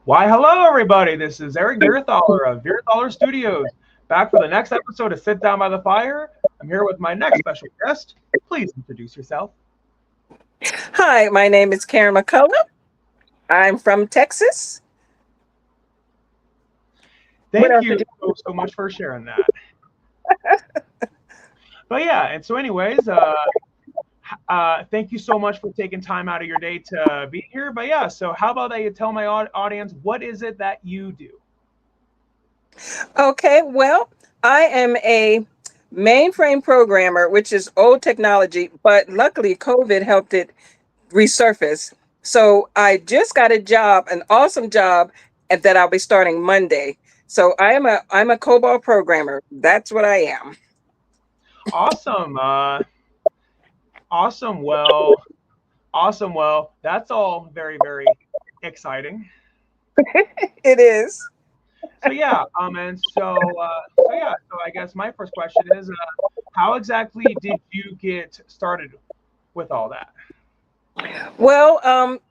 Why, hello, everybody. This is Eric Vierthaler of Vierthaler Studios, back for the next episode of Sit Down by the Fire. I'm here with my next special guest. Please introduce yourself. Hi, my name is Karen McCullough. I'm from Texas. What Thank else did you you? so much for sharing that. But yeah, and so, anyways, thank you so much for taking time out of your day to be here. But yeah, so how about that you tell my audience what is it that you do? Okay, well, I am a mainframe programmer, which is old technology, but luckily COVID helped it resurface. So I just got a job, an awesome job, and that I'll be starting Monday. So I'm a COBOL programmer. That's what I am. Awesome. Awesome. Awesome. Well, that's all very exciting. It is. So yeah, so I guess my first question is, how exactly did you get started with all that? Well,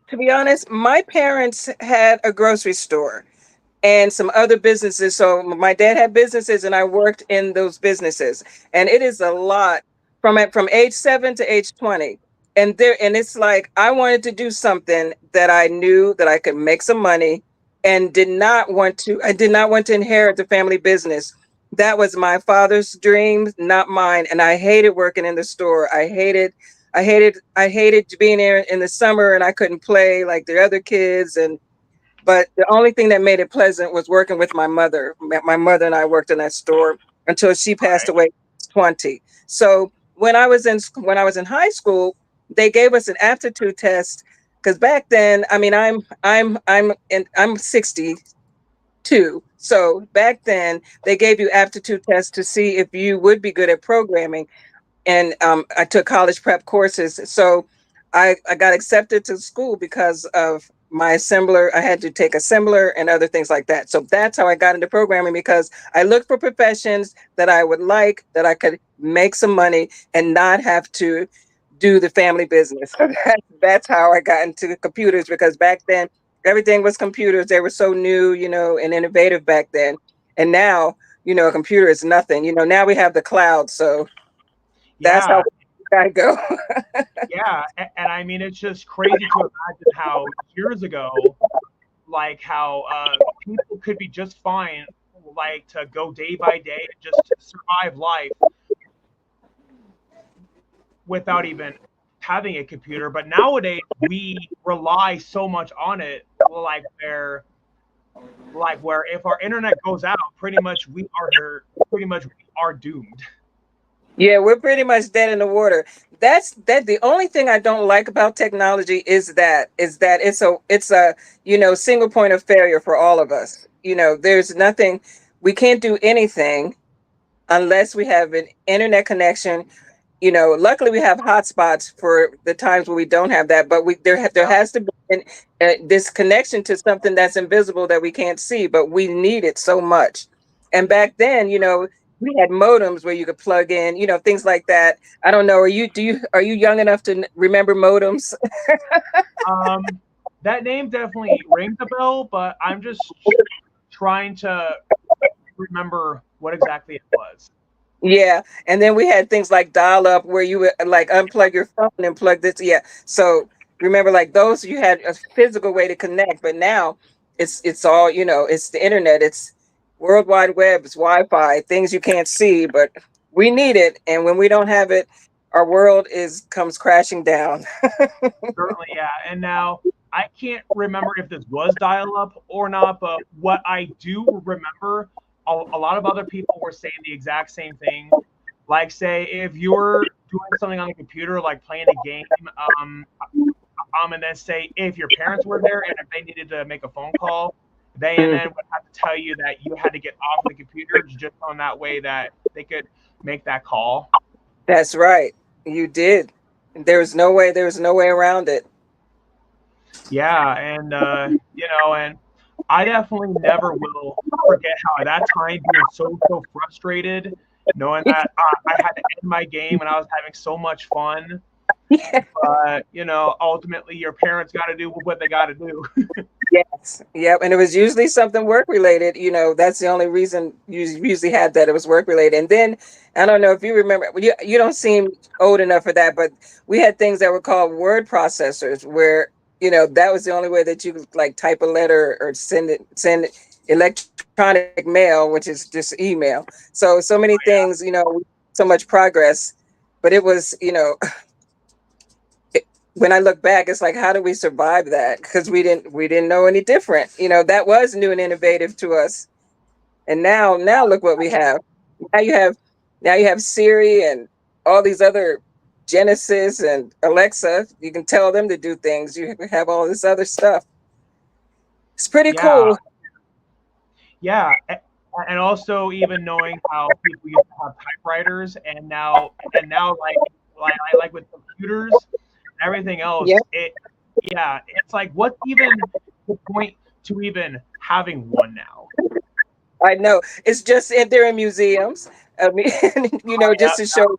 to be honest, my parents had a grocery store and some other businesses. So my dad had businesses, and I worked in those businesses. And it is a lot from age 7 to age 20. And it's like I wanted to do something that I knew that I could make some money, and did not want to inherit the family business. That was my father's dream, not mine. And I hated working in the store. I hated being there in the summer and I couldn't play like the other kids. But the only thing that made it pleasant was working with my mother. My mother and I worked in that store until she passed Right. away at 20. So when I was in high school, they gave us an aptitude test because back then, I mean, I'm 62. So back then, they gave you aptitude tests to see if you would be good at programming. And I took college prep courses. So I got accepted to school because of my assembler. I had to take assembler and other things like that. So that's how I got into programming, because I looked for professions that I would like, that I could make some money and not have to do the family business. So that's how I got into computers, because back then everything was computers. They were so new, and innovative back then. And now, a computer is nothing. Now we have the cloud. So that's Yeah, how I go. yeah, and I mean it's just crazy to imagine how years ago, like how people could be just fine, like to go day by day and just survive life without even having a computer. But nowadays we rely so much on it, like where if our internet goes out, pretty much we are doomed. Yeah, we're pretty much dead in the water. That the only thing I don't like about technology is that it's a single point of failure for all of us. There's nothing, we can't do anything unless we have an internet connection. Luckily we have hotspots for the times where we don't have that, but there Yeah. has to be this connection to something that's invisible that we can't see, but we need it so much. And back then, we had modems where you could plug in, things like that. I don't know. Are you young enough to remember modems? Um, that name definitely rings a bell, but I'm just trying to remember what exactly it was. Yeah, and then we had things like dial up where you would like unplug your phone and plug this. Yeah, so remember, like those, you had a physical way to connect, but now it's all, it's the internet, it's World Wide Web, it's Wi-Fi, things you can't see, but we need it, and when we don't have it, our world is comes crashing down. Certainly, yeah. And now I can't remember if this was dial up or not, but what I do remember, a lot of other people were saying the exact same thing. Like, say, if you're doing something on the computer, like playing a game, and then say if your parents were there and if they needed to make a phone call, they and then would have to tell you that you had to get off of the computer just on that way that they could make that call. That's right, you did. There was no way around it. Yeah, and and I definitely never will forget how at that time being so frustrated, knowing that I had to end my game and I was having so much fun. But ultimately, your parents got to do what they got to do. Yes. Yep. And it was usually something work related. That's the only reason you usually had that. It was work related. And then I don't know if you remember, well, you don't seem old enough for that, but we had things that were called word processors where, that was the only way that you could like type a letter or send electronic mail, which is just email. So many things, so much progress, but it was, when I look back, it's like, how did we survive that? Because we didn't know any different. That was new and innovative to us. And now look what we have. Now you have now you have Siri and all these other Genesis and Alexa. You can tell them to do things. You have all this other stuff. It's pretty Yeah, cool. yeah, and also even knowing how people used to have typewriters, and now like with computers and everything Yeah, else, yeah, it's like what's even the point to even having one now? I know. It's just they're in museums. I mean, just Yeah, to show.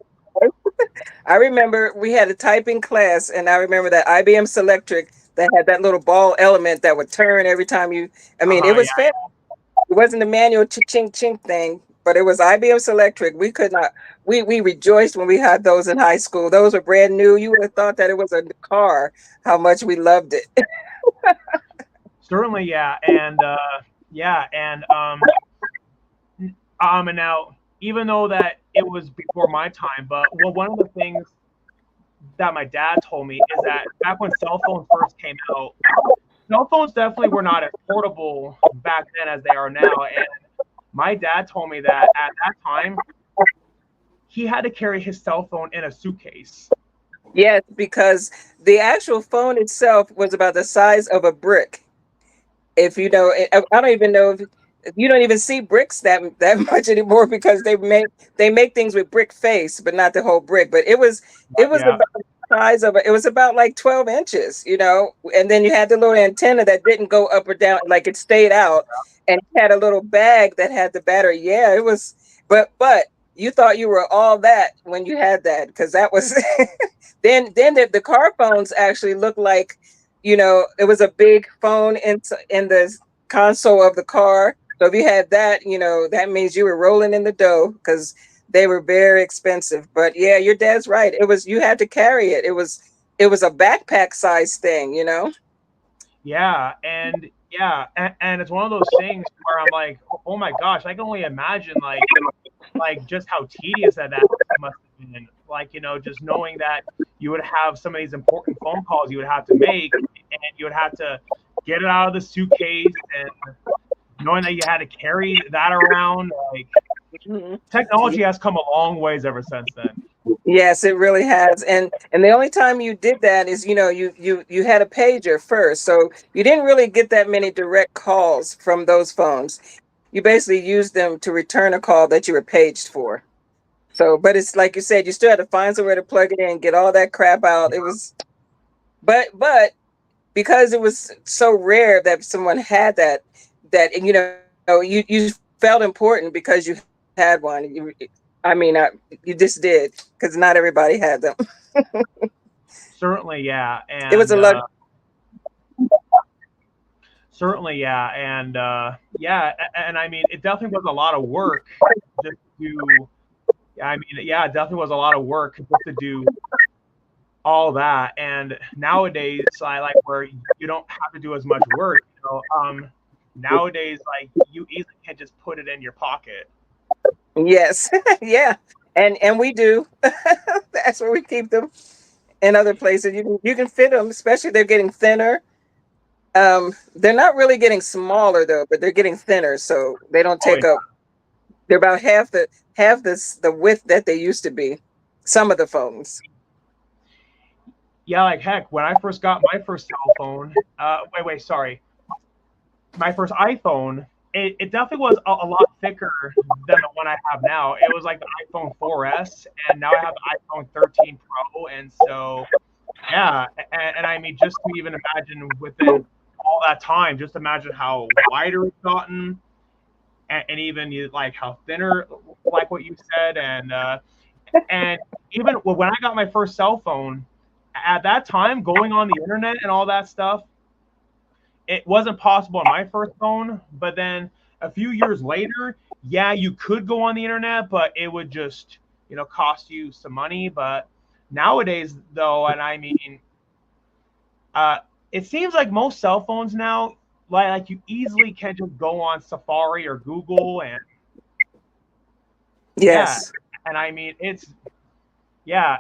I remember we had a typing class, and I remember that IBM Selectric that had that little ball element that would turn every time you. I mean, it yeah, was fancy. It wasn't the manual ching ching thing, but it was IBM Selectric. We could not. We rejoiced when we had those in high school. Those were brand new. You would have thought that it was a car. How much we loved it. certainly, yeah, and yeah, and now even though that it was before my time, but well, one of the things that my dad told me is that back when cell phones first came out, cell phones definitely were not as portable back then as they are now. And my dad told me that at that time, he had to carry his cell phone in a suitcase. Yes, because the actual phone itself was about the size of a brick. If you know, I don't even know if you don't even see bricks that much anymore because they make things with brick face, but not the whole brick. But it was Yeah, about the size of it was about like 12 inches, and then you had the little antenna that didn't go up or down, like it stayed out, and it had a little bag that had the battery. Yeah, it was, but you thought you were all that when you had that because that was then the car phones actually looked like it was a big phone in the console of the car. So if you had that, that means you were rolling in the dough because they were very expensive. But yeah, your dad's right. You had to carry it. It was a backpack size thing. yeah, and it's one of those things where I'm like, oh my gosh, I can only imagine like just how tedious that must have been. Like just knowing that you would have some of these important phone calls you would have to make, and you would have to get it out of the suitcase, and knowing that you had to carry that around. Like Mhm. technology has come a long ways ever since then. Yes, it really has. And the only time you did that is, you had a pager first. So you didn't really get that many direct calls from those phones. You basically used them to return a call that you were paged for. So, but it's like you said, you still had to find somewhere to plug it in, get all that crap out. It was, but because it was so rare that someone had that you felt important because you had one. You just did because not everybody had them. Certainly, yeah, It was a certainly, yeah, yeah, and I mean, it definitely was a lot of work just to. I mean, yeah, it definitely was a lot of work just to do all that. And nowadays, I like where you don't have to do as much work. Nowadays, like you easily can just put it in your pocket. yes, yeah, and we do. That's where we keep them. In other places, you can fit them, especially they're getting thinner. They're not really getting smaller though, but they're getting thinner, so they don't Oh, take up. They're about half the width that they used to be. Some of the phones. yeah, like heck, when I first got my first cell phone, wait, sorry, my first iPhone, it definitely was a lot thicker than the one I have now. It was like the iPhone 4S, and now I have the iPhone 13 Pro, and so yeah, and I mean, just to even imagine within all that time, just imagine how wider it's gotten, and even like how thinner, like what you said, and even when I got my first cell phone, at that time, going on the internet and all that stuff, it wasn't possible on my first phone, but then a few years later, yeah, you could go on the internet, but it would just, cost you some money. But nowadays, though, and I mean, uh, it seems like most cell phones now, like you easily can just go on Safari or Google, and yeah, Yes. and I mean, yeah,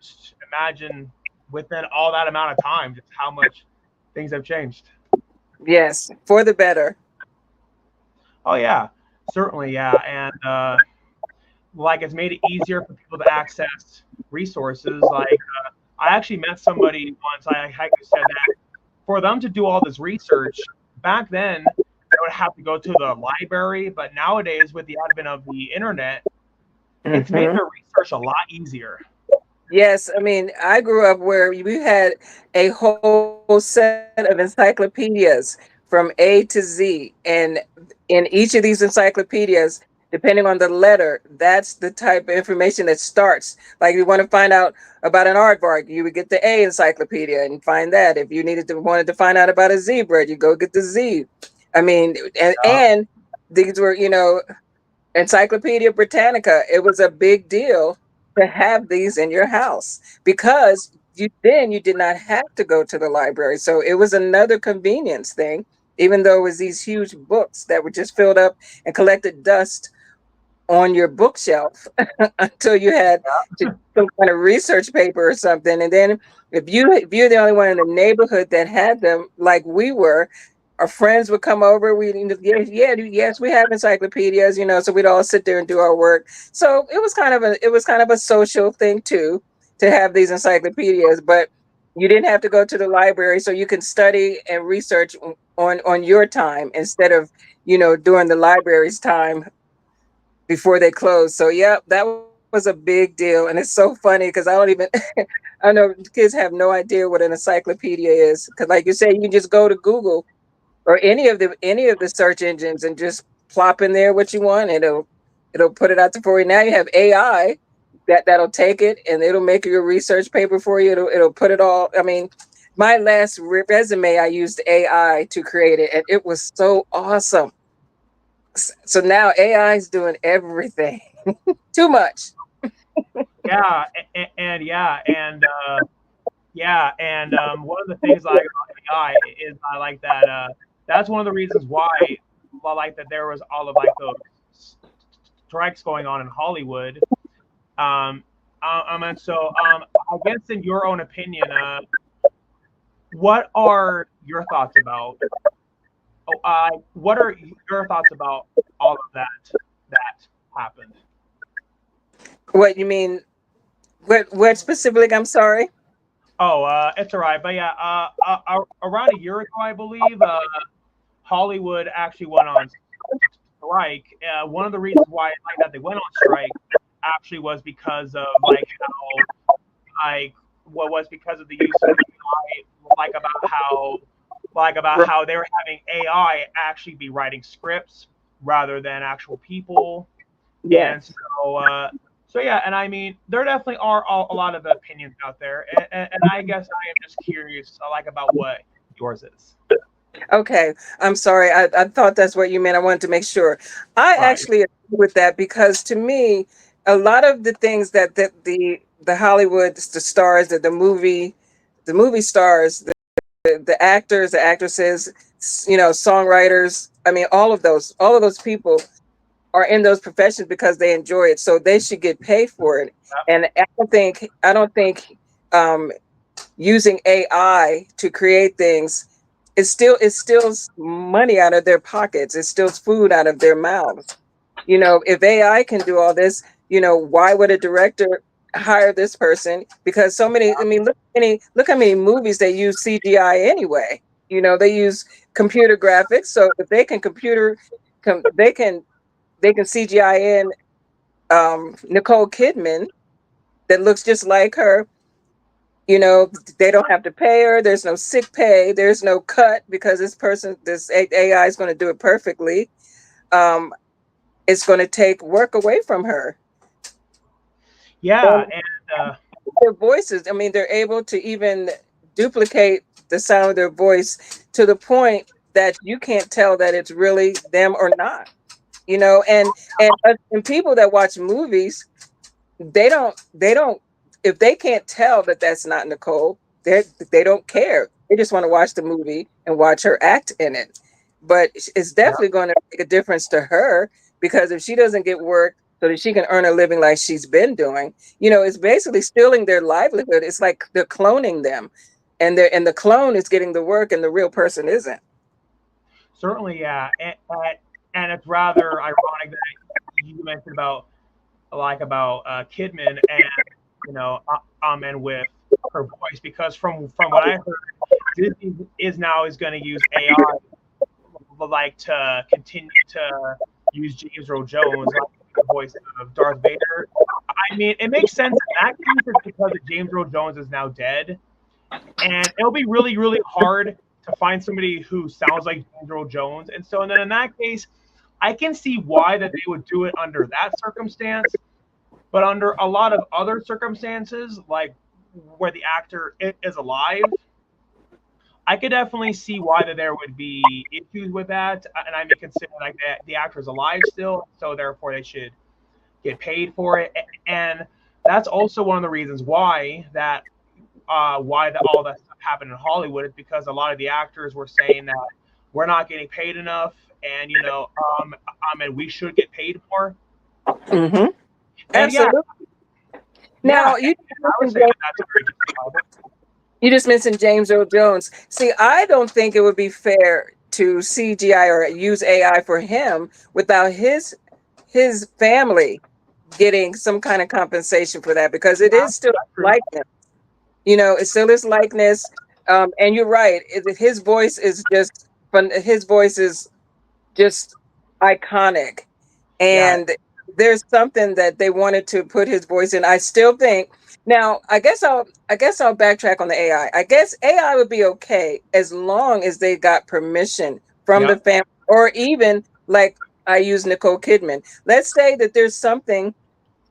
just imagine within all that amount of time, just how much things have changed. Yes. For the better. Oh yeah, certainly, yeah, and like it's made it easier for people to access resources. Like I actually met somebody once. I said that for them to do all this research back then, they would have to go to the library. But nowadays, with the advent of the internet, it's made Hmm. their research a lot easier. Yes, I mean, I grew up where we had a whole set of encyclopedias from A to Z. And in each of these encyclopedias, depending on the letter, that's the type of information that starts. Like if you want to find out about an aardvark, you would get the A encyclopedia and find that. If you wanted to find out about a zebra, you go get the Z. I mean, Yeah, and these were, Encyclopedia Britannica, it was a big deal to have these in your house because you did not have to go to the library. So it was another convenience thing, even though it was these huge books that were just filled up and collected dust on your bookshelf until you had to do some kind of research paper or something. And then if you're the only one in the neighborhood that had them, like we were, our friends would come over. Yes, we have encyclopedias, so we'd all sit there and do our work. So it was kind of a social thing too to have these encyclopedias, but you didn't have to go to the library, so you can study and research on your time instead of during the library's time before they closed. So yeah, that was a big deal, and it's so funny because I don't even I know kids have no idea what an encyclopedia is because, like you say, you can just go to Google or any of the search engines and just plop in there what you want, and it'll put it out there for you. Now you have AI that'll take it and it'll make your research paper for you. It'll put it all. I mean, my last resume I used AI to create it, and it was so awesome. So now AI is doing everything. Too much. yeah, and one of the things I like about AI is I like that. That's one of the reasons why I like that there was all of like those strikes going on in Hollywood. Um, and so I guess in your own opinion, what are your thoughts about? What are your thoughts about all of that happened? What you mean? What specifically? I'm sorry. Oh, it's all right. But yeah, around a year ago, I believe, Hollywood actually went on strike. One of the reasons why like that they went on strike actually was because of like what was because of the use of AI, like about how they were having AI actually be writing scripts rather than actual people. Yeah. And so yeah, and I mean, there definitely are a lot of opinions out there, and I guess I am just curious, like about what yours is. Okay. I'm sorry. I thought that's what you meant. I wanted to make sure. I Right. actually agree with that because to me, a lot of the things that the Hollywood, the stars, the movie stars, the actors, the actresses, songwriters. I mean, all of those people are in those professions because they enjoy it, so they should get paid for it. And I don't think um, using AI to create things it's still money out of their pockets. It's still food out of their mouths. If AI can do all this, why would a director hire this person? Because so many, I mean, look how many movies they use CGI anyway. They use computer graphics. So if they can they can CGI in Nicole Kidman that looks just like her. They don't have to pay her. There's no sick pay. There's no cut because this AI is going to do it perfectly. Um, it's going to take work away from her. Yeah, And and their voices, I mean, they're able to even duplicate. the sound of their voice to the point that you can't tell that it's really them or not. And people that watch movies, they don't if they can't tell that that's not Nicole, they don't care. They just want to watch the movie and watch her act in it. But it's Yeah, definitely going to make a difference to her, because if she doesn't get work so that she can earn a living like she's been doing, it's basically stealing their livelihood. It's like they're cloning them, and the clone is getting the work and the real person isn't. certainly, yeah, and it's rather ironic that you mentioned about about Kidman and and with her voice, because from what I heard, Disney is going to use AI like to continue to use James Earl Jones like the voice of Darth Vader. I mean, it makes sense in that case. It's because James Earl Jones is now dead, and it'll be really, really hard to find somebody who sounds like James Earl Jones. And so, and then in that case, I can see why that they would do it under that circumstance. But under a lot of other circumstances, like where the actor is alive, I could definitely see why that there would be issues with that. And I may consider like that the actor is alive still, so therefore they should get paid for it. And that's also one of the reasons why all that stuff happened in Hollywood is because a lot of the actors were saying that we're not getting paid enough, and and we should get paid more. Hmm. And yeah, Absolutely. yeah, Now and I would say that that's very justifiable. you just mentioned James Earl Jones. See, I don't think it would be fair to CGI or use AI for him without his family getting some kind of compensation for that, because it Yeah, is still that's true. likeness. It still is likeness. And you're right. His voice is just fun. His voice is just iconic. Yeah, And there's something that they wanted to put his voice in. I still think now, I guess I'll backtrack on the AI. I guess AI would be okay as long as they got permission from yeah, the family, or even like I use Nicole Kidman. Let's say that there's something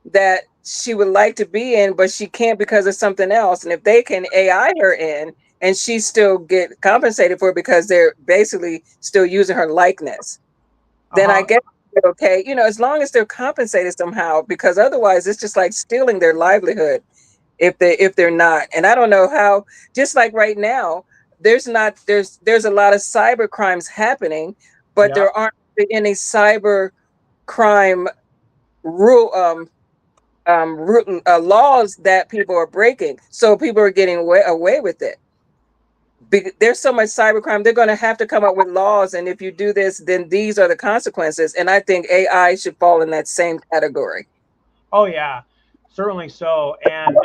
that she would like to be in, but she can't because of something else. And if they can AI her in and she still get compensated for it because they're basically still using her likeness, uh then I huh, guess okay, as long as they're compensated somehow, because otherwise it's just like stealing their livelihood if they're not. And I don't know how. Just like right now, there's a lot of cyber crimes happening, but yeah. there aren't any cyber crime rule laws that people are breaking, so people are getting away with it. There's so much cybercrime, they're going to have to come up with laws, and if you do this, then these are the consequences, and I think AI should fall in that same category. Oh yeah, certainly so. And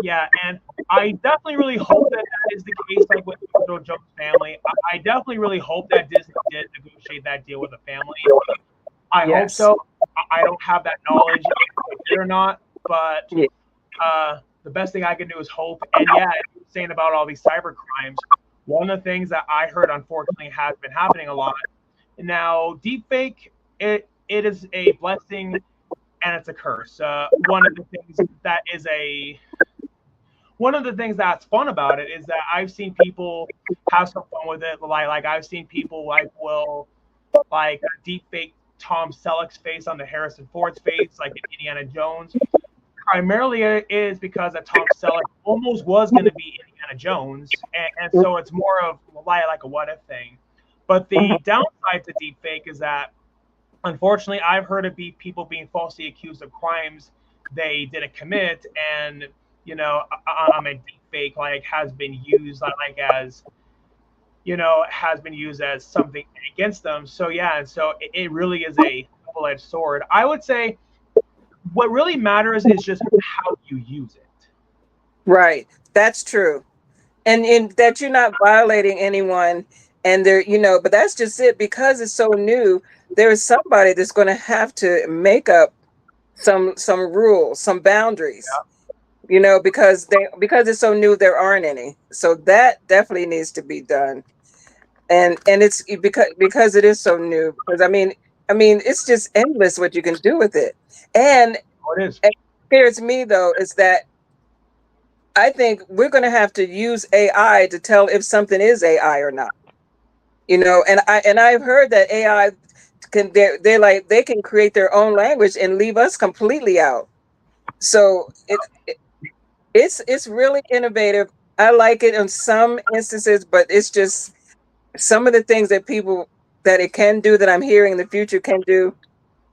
yeah, and I definitely really hope that that is the case, like with Joe Jones' family. I definitely really hope that Disney did negotiate that deal with the family. I hope Yes. so. I don't have that knowledge if they did or not, but Yeah. the best thing I can do is hope. And yeah, saying about all these cyber crimes, one of the things that I heard unfortunately has been happening a lot. Now, deepfake, it is a blessing and it's a curse. One of the things that's fun about it is that I've seen people have some fun with it. Like I've seen people like will like deep fake Tom Selleck's face on the Harrison Ford's face, like in Indiana Jones. Primarily, it is because that Tom Selleck almost was going to be Indiana Jones, and so it's more of like a what if thing. But the downside to deepfake is that unfortunately, I've heard of people being falsely accused of crimes they didn't commit, and a deep fake like has been used like as has been used as something against them. So yeah, and so it really is a double-edged sword. I would say what really matters is just how you use it. Right. That's true. And in that you're not violating anyone, and but that's just it, because it's so new. There's somebody that's going to have to make up some rules, some boundaries, because it's so new, there aren't any. So that definitely needs to be done. And it's because it is so new, because I mean it's just endless what you can do with it. And Oh, it is. it scares me though is that I think we're going to have to use AI to tell if something is AI or not. You know, and I've heard that AI can they're like they can create their own language and leave us completely out. So it's really innovative. I like it in some instances, but it's just some of the things that people that it can do that I'm hearing in the future can do,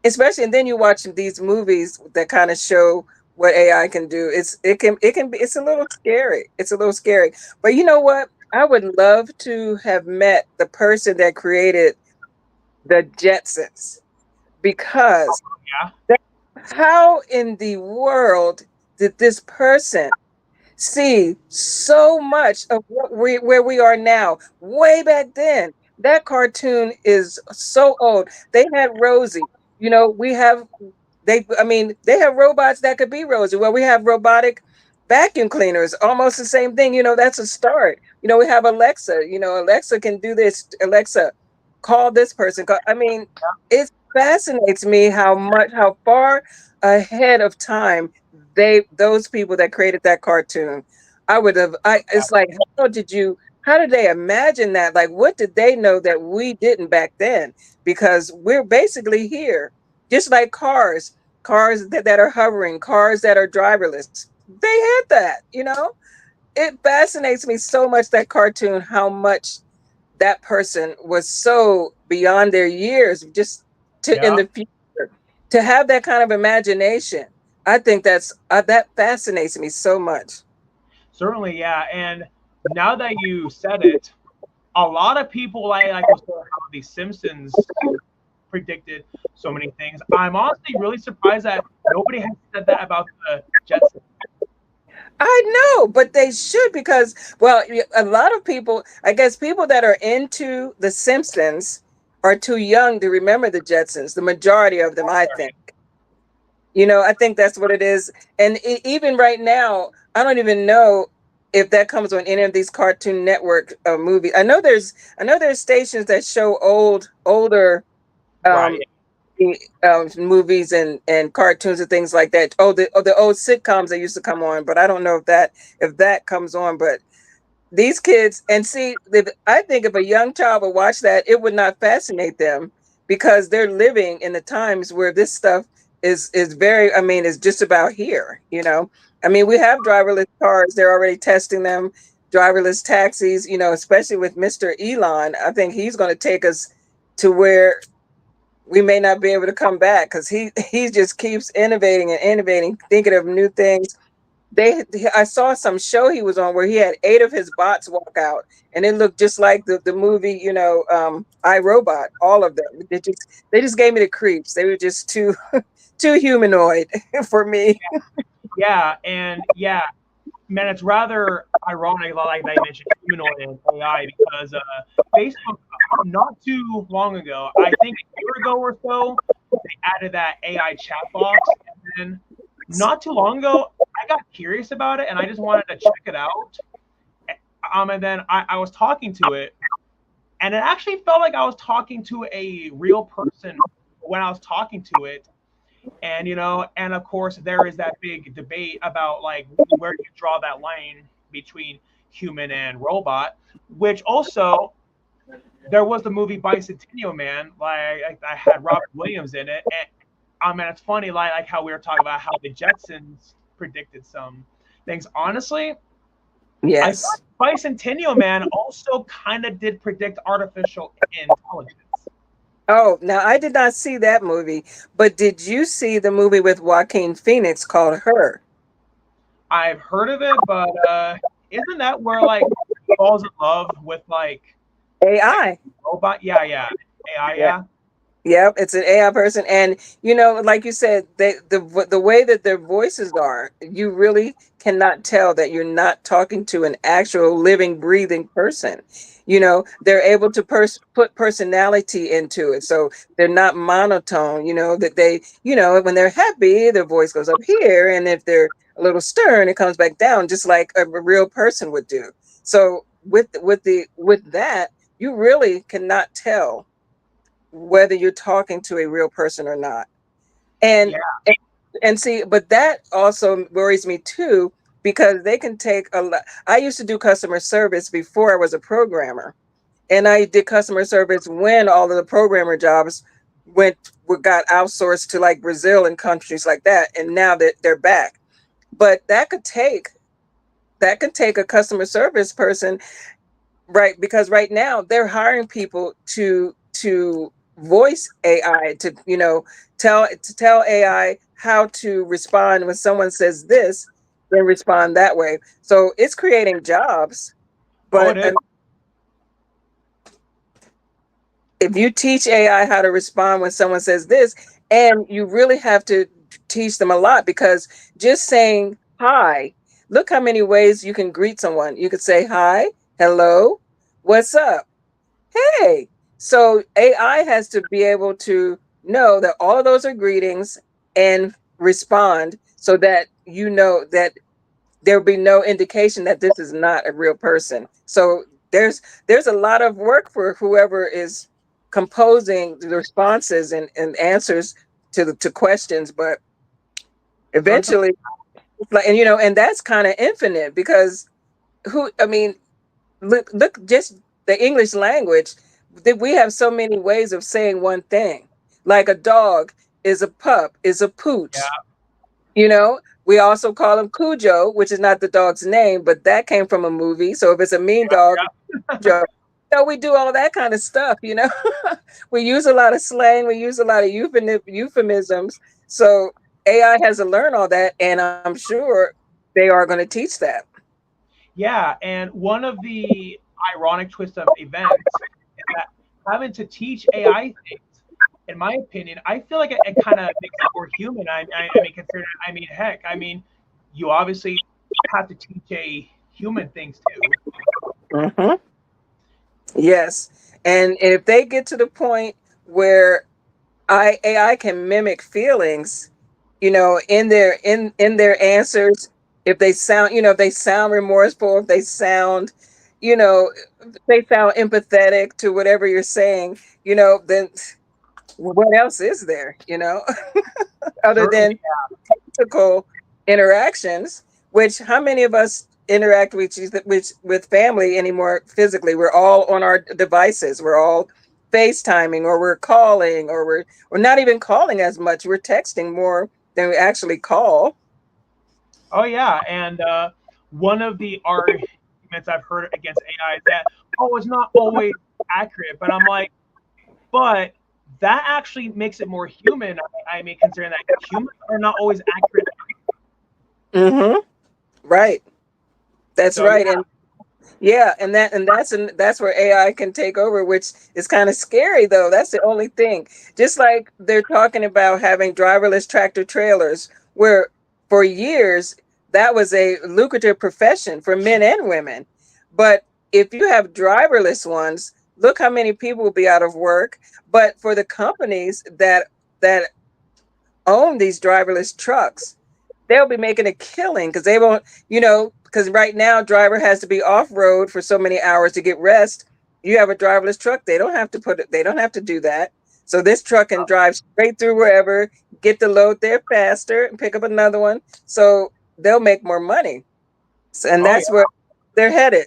especially. And then you watch these movies that kind of show what AI can do. It can be it's a little scary. It's a little scary. But you know what? I would love to have met the person that created the Jetsons because Yeah, how in the world did this person see so much of where we are now way back then? That cartoon is so old. They had Rosie. You know, we have I mean, they have robots that could be Rosie. Well, we have robotic vacuum cleaners, almost the same thing. You know, that's a start. You know, we have Alexa. You know, Alexa can do this. Alexa, call this person. I mean, it fascinates me how far ahead of time those people that created that cartoon. I would have. yeah, It's like, how did they imagine that? Like, what did they know that we didn't back then? Because we're basically here, just like cars that are hovering, cars that are driverless. They had that, you know? It fascinates me so much, that cartoon, how much that person was so beyond their years, just to in yeah. the future, to have that kind of imagination. I think that fascinates me so much. Certainly, yeah. And now that you said it, a lot of people like was saying how the Simpsons predicted so many things. I'm honestly really surprised that nobody has said that about the Jetsons. I know, but they should because, well, a lot of people, I guess people that are into The Simpsons are too young to remember the Jetsons, the majority of them, I think. You know, I think that's what it is. And even right now, I don't even know if that comes on any of these Cartoon Network movies. I know there's stations that show older Right. um, movies and cartoons and things like that. The old sitcoms that used to come on, but I don't know if that comes on. But these kids, and see, I think if a young child would watch that, it would not fascinate them because they're living in the times where this stuff is very. I mean, is just about here. You know, I mean, we have driverless cars. They're already testing them. Driverless taxis. You know, especially with Mr. Elon, I think he's going to take us to where we may not be able to come back because he just keeps innovating and innovating, thinking of new things. I saw some show he was on where he had 8 of his bots walk out, and it looked just like the movie, you know, I Robot. All of them, they just gave me the creeps. They were just too too humanoid for me. Yeah, and yeah, man, it's rather ironic, like they mentioned humanoid and AI, because Facebook not too long ago, I think a year ago or so, they added that AI chat box, and then not too long ago, I got curious about it, and I just wanted to check it out. And then I was talking to it, and it actually felt like I was talking to a real person when I was talking to it. And and of course there is that big debate about like where you draw that line between human and robot, which also there was the movie Bicentennial Man, like I had Robert Williams in it, and I mean it's funny like how we were talking about how the Jetsons predicted some things. Honestly, I thought Yes. Bicentennial Man also kind of did predict artificial intelligence. Oh, now I did not see that movie, but did you see the movie with Joaquin Phoenix called Her? I've heard of it, but isn't that where like he falls in love with like AI. robot? Yeah, yeah, AI, Yeah. yeah, Yep, it's an AI person, and you know, like you said, the way that their voices are, you really cannot tell that you're not talking to an actual living, breathing person. You know, they're able to put personality into it, so they're not monotone. You know that you know, when they're happy, their voice goes up here, and if they're a little stern, it comes back down, just like a real person would do. So with that, you really cannot tell whether you're talking to a real person or not. And yeah, and, and see, but that also worries me too because they can take a lot. I used to do customer service before I was a programmer, and I did customer service when all of the programmer jobs went got outsourced to like Brazil and countries like that, and now that they're back. But that could take a customer service person, right? Because right now they're hiring people to voice AI, to tell AI how to respond when someone says this, then respond that way. So it's creating jobs, Oh, but it is. if you teach AI how to respond when someone says this, and you really have to teach them a lot, because just saying hi, look how many ways you can greet someone. You could say hi, hello, what's up, hey. So AI has to be able to know that all of those are greetings and respond, so that that there'll be no indication that this is not a real person. So there's a lot of work for whoever is composing the responses and answers to questions, but Certainly. eventually, like, and that's kind of infinite, because who I mean, look, just the English language, that we have so many ways of saying one thing. Like a dog is a pup, is a Yeah. pooch. We also call him Cujo, which is not the dog's name, but that came from a movie. So if it's a mean dog, Cujo. We do all that kind of stuff. We use a lot of slang, we use a lot of euphemisms. So AI has to learn all that, and I'm sure they are going to teach that. Yeah, and one of the ironic twists of events is that having to teach AI things, in my opinion, I feel like it kind of makes it more human. I mean, consider, I mean, heck, I mean, you obviously have to teach a human things too. Hmm. Yes. And if they get to the point where AI can mimic feelings, in their answers, if they sound remorseful, if you know, they sound empathetic to whatever you're saying, then what else is there, other Certainly, than physical interactions, which how many of us interact with family anymore physically? We're all on our devices. We're all FaceTiming, or we're calling, or we're not even calling as much. We're texting more than we actually call. oh yeah, and one of the arguments I've heard against AI is that, oh, it's not always accurate. But I'm like, but that actually makes it more human. I mean, considering that humans are not always accurate. Hmm. Right. That's So yeah. right. And yeah, and that's where AI can take over, which is kind of scary though. That's the only thing. Just like they're talking about having driverless tractor trailers, where for years that was a lucrative profession for men and women. But if you have driverless ones, look how many people will be out of work. But for the companies that own these driverless trucks, they'll be making a killing, because they won't, because right now driver has to be off road for so many hours to get rest. You have a driverless truck, they don't have to do that. So this truck can drive straight through wherever, get the load there faster, and pick up another one. So they'll make more money. And Oh yeah. that's where they're headed.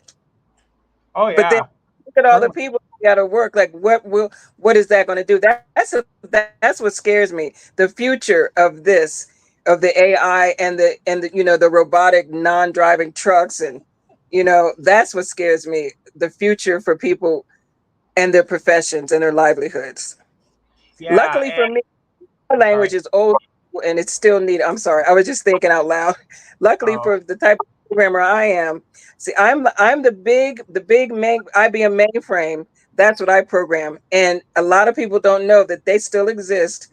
Oh But then yeah. look at all the Certainly. people who got to work. Like, what is that going to do? That's what scares me. The future of the AI and the the robotic non-driving trucks, and that's what scares me. The future for people and their professions and their livelihoods. Yeah. Luckily for And me, my I'm sorry. language is old and it's still needed. I'm sorry. I was just thinking out loud. Luckily Oh, for the type of programmer I am, see, I'm the big IBM mainframe. That's what I program, and a lot of people don't know that they still exist,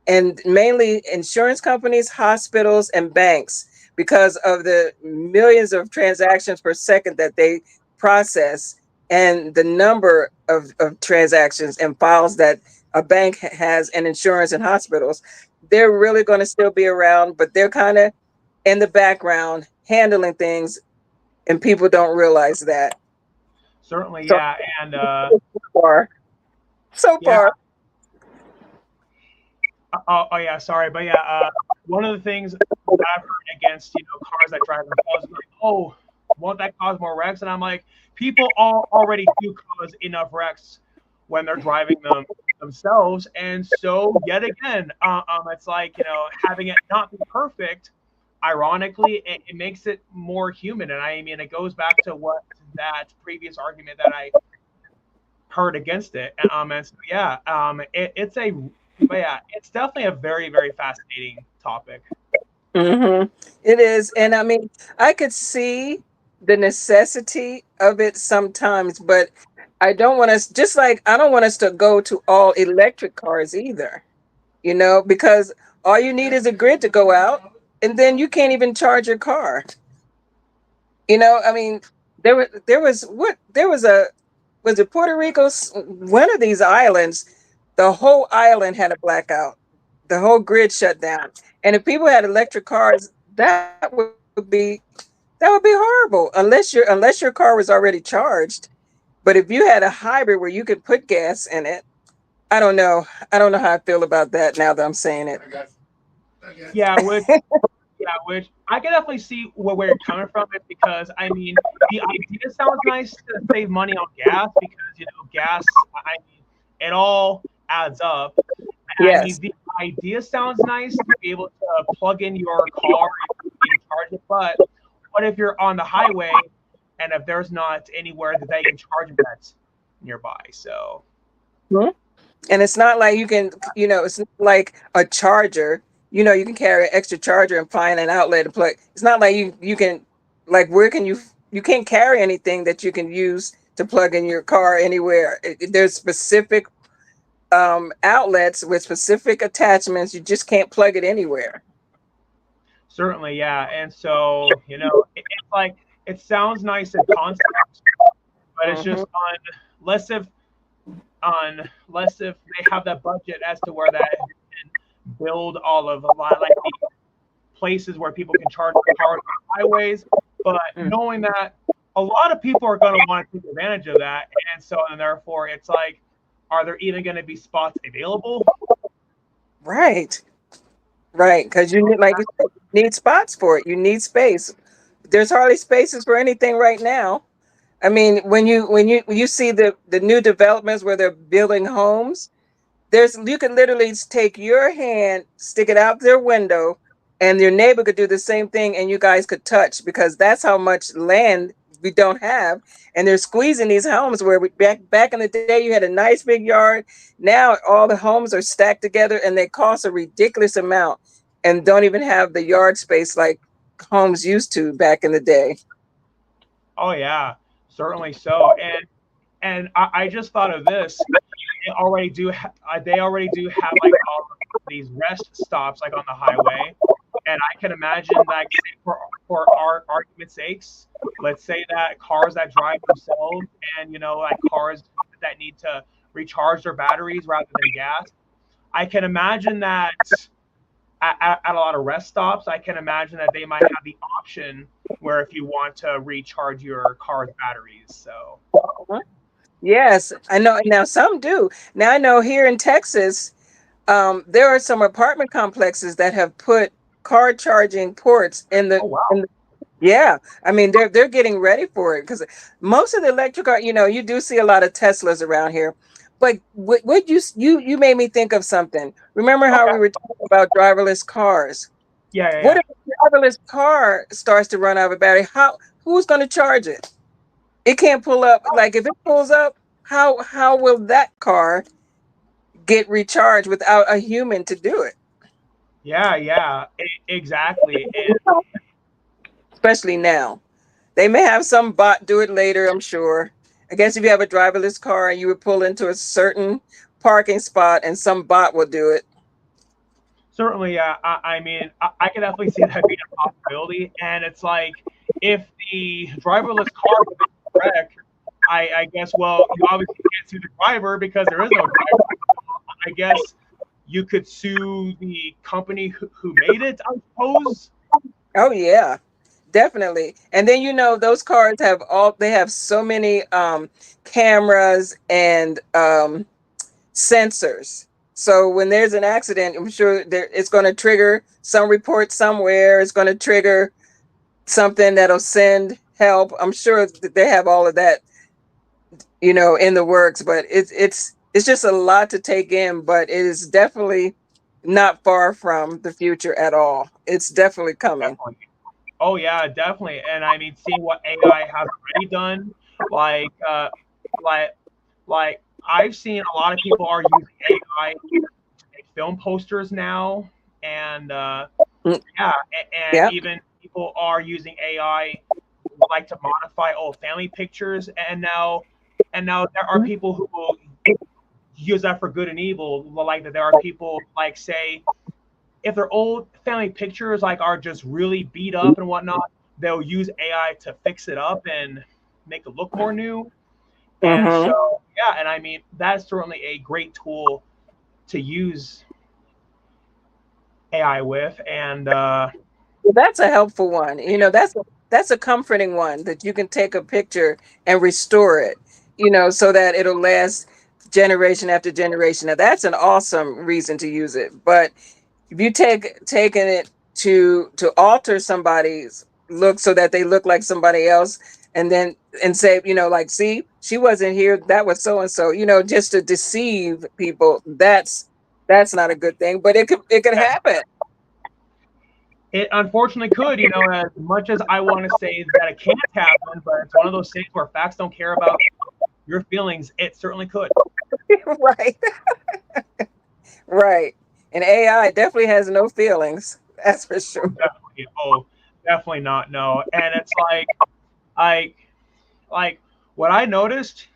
and mainly insurance companies, hospitals, and banks, because of the millions of transactions per second that they process, and the number of transactions and files that a bank has, and insurance and hospitals. They're really going to still be around, but they're kind of in the background handling things, and people don't realize that. certainly. So Yeah. And so far, so yeah. far. Oh, oh yeah. Sorry, but yeah. one of the things that I've heard against cars that drive themselves is like, oh, won't that cause more wrecks? And I'm like, people all already do cause enough wrecks when they're driving themselves, and so yet again, it's like having it not be perfect. Ironically, it makes it more human, and I mean, it goes back to what that previous argument that I heard against it. And so, yeah, but yeah, it's definitely a very, very fascinating topic. It is. And I mean, I could see the necessity of it sometimes, but I don't want us, just like I don't want us to go to all electric cars either, because all you need is a grid to go out and then you can't even charge your car. I mean, there was a, was it Puerto Rico, one of these islands, the whole island had a blackout. The whole grid shut down. And if people had electric cars, that would be horrible unless your car was already charged. But if you had a hybrid where you could put gas in it, I don't know. I don't know how I feel about that now that I'm saying it. Yeah, which I can definitely see where you're coming from. It because I mean the idea sounds nice to save money on gas because gas. I mean it all adds up. I mean Yes. the idea sounds nice to be able to plug in your car and charge it, but what if you're on the highway and if there's not anywhere that they can charge it that's nearby? So Mhm. And it's not like you can, it's not like a charger. You can carry an extra charger and find an outlet to plug. It's not like you can, like, where can you can't carry anything that you can use to plug in your car anywhere. There's specific outlets with specific attachments. You just can't plug it anywhere. certainly, yeah. And so it's like it sounds nice in concept, but it's Hmm. just unless if unless if they have that budget as to where that can build all of a lot like the places where people can charge their cars on highways. But knowing that a lot of people are going to want to take advantage of that, and so and therefore it's like, are there even going to be spots available? Right, right. Because you need, like you said, you need spots for it. You need space. There's hardly spaces for anything right now. I mean, when you see the new developments where they're building homes, there's you can literally take your hand, stick it out their window, and your neighbor could do the same thing, and you guys could touch because that's how much land we don't have. And they're squeezing these homes where back in the day you had a nice big yard. Now all the homes are stacked together and they cost a ridiculous amount and don't even have the yard space like homes used to back in the day. Oh yeah, certainly so. And I just thought of this. They already do have like all of these rest stops like on the highway, and I can imagine like say for our argument's sakes, let's say that cars that drive themselves and like cars that need to recharge their batteries rather than gas. I can imagine that at a lot of rest stops, I can imagine that they might have the option where if you want to recharge your car's batteries. So Yes, I know. Now some do. Now I know here in Texas, there are some apartment complexes that have put car charging ports oh wow. yeah. I mean, they're getting ready for it because most of the electric car, you do see a lot of Teslas around here. But what you made me think of something. Remember how Okay. we were talking about driverless cars? Yeah, yeah, What yeah. if a driverless car starts to run out of battery? Who's going to charge it? It can't pull up. Like if it pulls up, how will that car get recharged without a human to do it? Yeah, yeah, exactly. And Especially now. They may have some bot do it later, I'm sure. I guess if you have a driverless car and you would pull into a certain parking spot and some bot will do it. certainly, yeah. I mean, I can definitely see that being a possibility. And it's like, if the driverless car was a wreck, I guess, well, you obviously can't sue the driver because there is no driver. I guess you could sue the company who made it, I suppose. Oh yeah, definitely. And then those cars have they have so many cameras and sensors. So when there's an accident, I'm sure it's going to trigger some report somewhere. It's going to trigger something that'll send help. I'm sure that they have all of that, in the works. But it's just a lot to take in. But it is definitely not far from the future at all. It's definitely coming. Definitely. Oh yeah, definitely. And I mean, seeing what AI has already done, like, like, like I've seen a lot of people are using AI to make film posters now, and Mm, yeah, and yep. even people are using AI like to modify old family pictures, and now there are people who will use that for good and evil. Like that, there are people like say if their old family pictures like are just really beat up and whatnot, they'll use AI to fix it up and make it look more new. And Mm-hmm. so yeah, and I mean that's certainly a great tool to use AI with, and That's a helpful one. That's a comforting one that you can take a picture and restore it, so that it'll last generation after generation. Now that's an awesome reason to use it. But if you taking it to alter somebody's look so that they look like somebody else, and then and say, like, see, she wasn't here, that was so and so, just to deceive people, that's not a good thing. But it could happen. it unfortunately could, as much as I want to say that it can't happen, but it's one of those things where facts don't care about your feelings. It certainly could. Right. Right. And AI definitely has no feelings. That's for sure. Oh, definitely not. No, and it's I like what I noticed.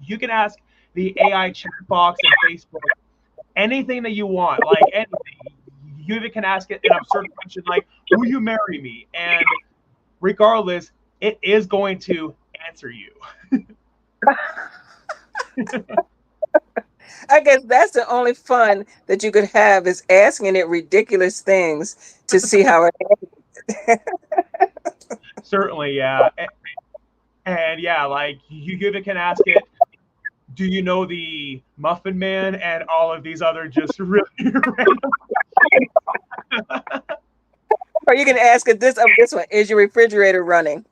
You can ask the AI chat box in Facebook anything that you want, like anything. You even can ask it an absurd question like, "Will you marry me?" And regardless, it is going to answer you. I guess that's the only fun that you could have, is asking it ridiculous things to see how it. Certainly, yeah, and yeah, like you even can ask it, "Do you know the Muffin Man?" and all of these other just really random. Or you can ask it this one: is your refrigerator running?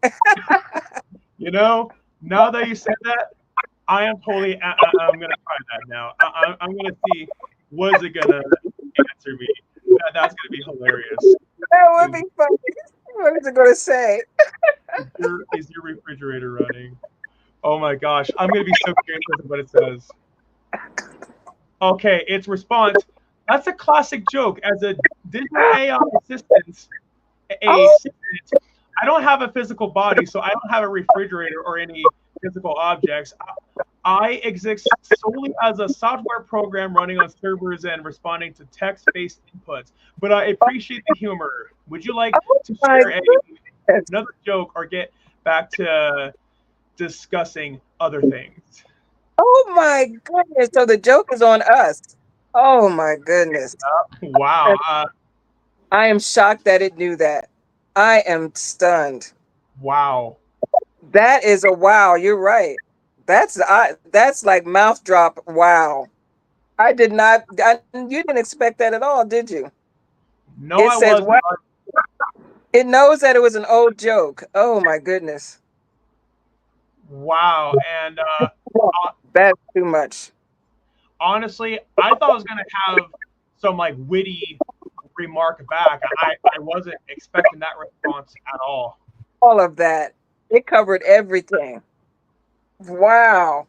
You know, now that you said that, I am totally. I'm gonna try that now. I'm gonna see was it gonna answer me. That's gonna be hilarious. That would Is, be funny. What is it going to say? is your refrigerator running? Oh my gosh, I'm gonna be so curious as to what it says. Okay, its response. That's a classic joke. As a digital AI assistant, Oh, I don't have a physical body, so I don't have a refrigerator or any physical objects. I exist solely as a software program running on servers and responding to text-based inputs. But I appreciate the humor. Would you like oh to my share goodness. another joke or get back to discussing other things? Oh my goodness. So the joke is on us. Oh my goodness. Wow. I am shocked that it knew that. I am stunned. Wow. That is a wow. You're right. That's like mouth drop. Wow. I did not. You didn't expect that at all, did you? No, It I says wasn't. wow. It knows that it was an old joke. Oh my goodness. Wow. And That's too much. honestly, I thought I was gonna have some like witty remark back. I wasn't expecting that response at all. All of that. It covered everything. Wow.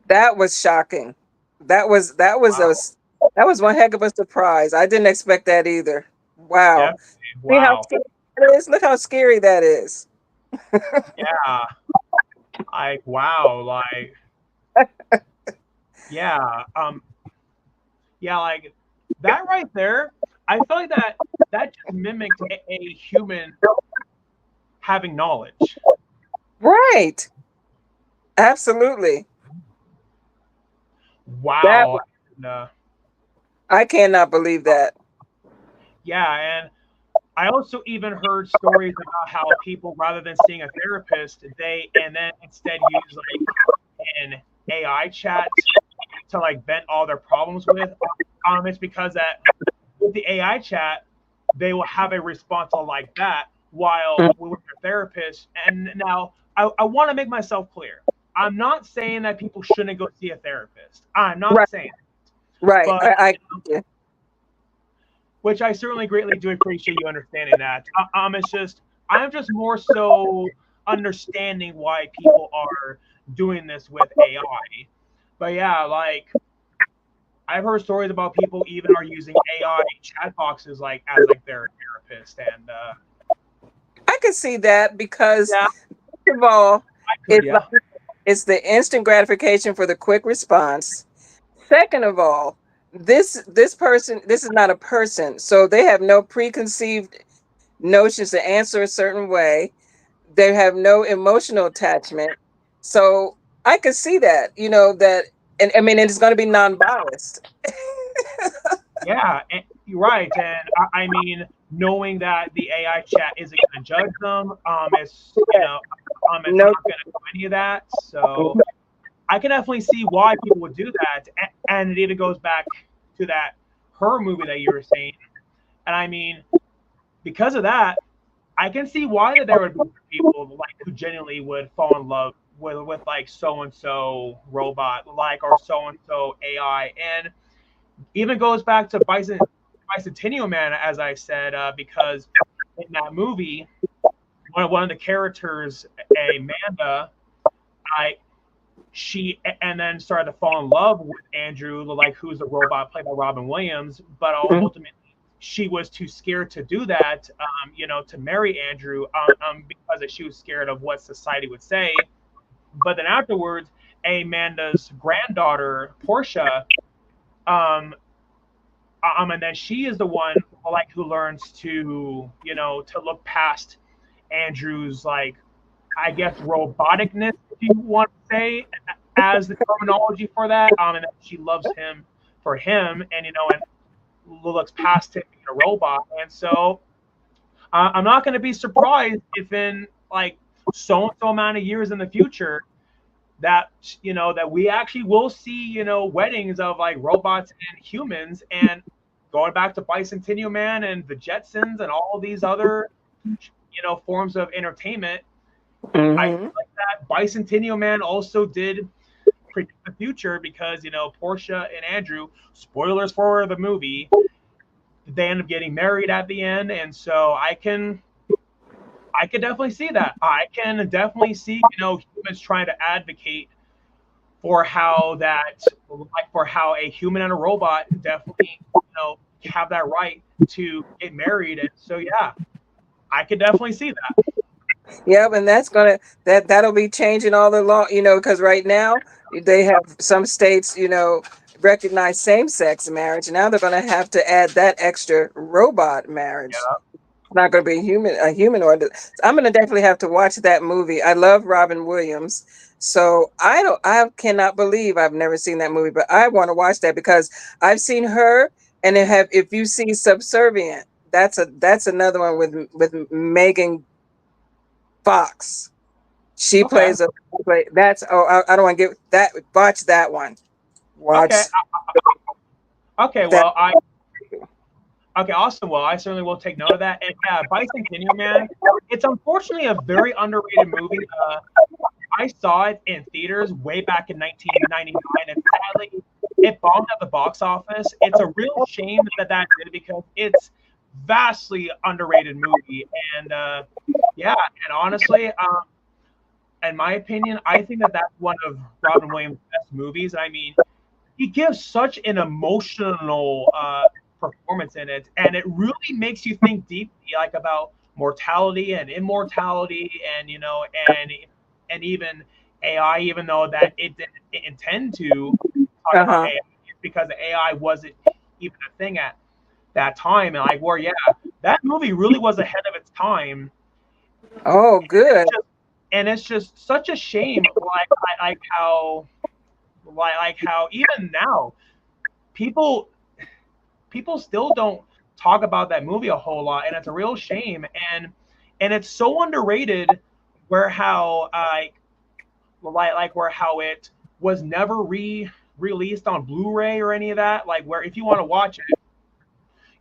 That was shocking. Wow. That was one heck of a surprise. I didn't expect that either. Wow. Definitely. See how Wow. scary that is? Look how scary that is. Yeah. Wow. Like yeah. Yeah. Like that right there. I feel like that just mimicked a human having knowledge. Right. Absolutely. That Wow. And, I cannot believe that. yeah. And I also even heard stories about how people, rather than seeing a therapist, they and then instead use like an AI chat to like vent all their problems with. It's because that with the AI chat, they will have a response like that while with their therapist. And now I want to make myself clear. I'm not saying that people shouldn't go see a therapist. I'm not Right, saying, right. but Yeah. which I certainly greatly do appreciate you understanding that. I'm just more so understanding why people are doing this with AI. But yeah, like I've heard stories about people even are using AI chat boxes like as like their therapist, and I can see that because, yeah, first of all, I could, it's yeah, like it's the instant gratification for the quick response. Second of all, this person, this is not a person, so they have no preconceived notions to answer a certain way. They have no emotional attachment. So I could see that, that, and I mean, it's going to be non-biased. yeah, and, you're right, and I mean knowing that the AI chat isn't going to judge them, it's No. not going to do any of that, so I can definitely see why people would do that, and it even goes back to that her movie that you were saying, and I mean because of that, I can see why that there would be people like who genuinely would fall in love with like so and so robot, like or so and so AI, and even goes back to Bicentennial Man, as I said, because in that movie, one of the characters, Amanda, I she and then started to fall in love with Andrew, like who's the robot played by Robin Williams, but ultimately she was too scared to do that, to marry Andrew, because she was scared of what society would say. But then afterwards, Amanda's granddaughter Portia, um, and then she is the one like who learns to look past Andrew's like I guess roboticness, if you want to say, as the terminology for that. And that she loves him for him, and looks past him being a robot. And so I'm not going to be surprised if in like so and so amount of years in the future that that we actually will see weddings of like robots and humans, and going back to Bicentennial Man and the Jetsons and all of these other forms of entertainment. I feel Mm-hmm. like that Bicentennial Man also did predict the future because Portia and Andrew, spoilers for the movie, they end up getting married at the end, and so I can definitely see that. I can definitely see humans trying to advocate for how that like for how a human and a robot definitely have that right to get married, and so yeah, I could definitely see that. Yep, and that'll be changing all the law, because right now they have some states, recognize same-sex marriage. Now they're gonna have to add that extra robot marriage. Yeah. It's not gonna be a humanoid. So I'm gonna definitely have to watch that movie. I love Robin Williams. So I cannot believe I've never seen that movie, but I want to watch that because I've seen her, and if you see Subservient, that's another one with Megan Fox. She Okay. plays a play. That's I don't want to give that. Watch that one. Okay. Watch Okay. that. Well, okay, awesome. Well, I certainly will take note of that. And yeah, Bicentennial Man, it's unfortunately a very underrated movie. I saw it in theaters way back in 1999, and sadly, it bombed at the box office. It's a real shame that did because it's vastly underrated movie. And yeah, and honestly, in my opinion, I think that that's one of Robin Williams' best movies. I mean, he gives such an emotional performance in it, and it really makes you think deeply, like about mortality and immortality, and and even AI, even though that it didn't intend to talk Uh about huh. AI, because AI wasn't even a thing at that time, and like, where yeah, that movie really was ahead of its time, Oh, it's good. just and it's just such a shame, like how even now people people still don't talk about that movie a whole lot, and it's a real shame. And it's so underrated, where how where how it was never released on Blu-ray or any of that. Like where if you want to watch it,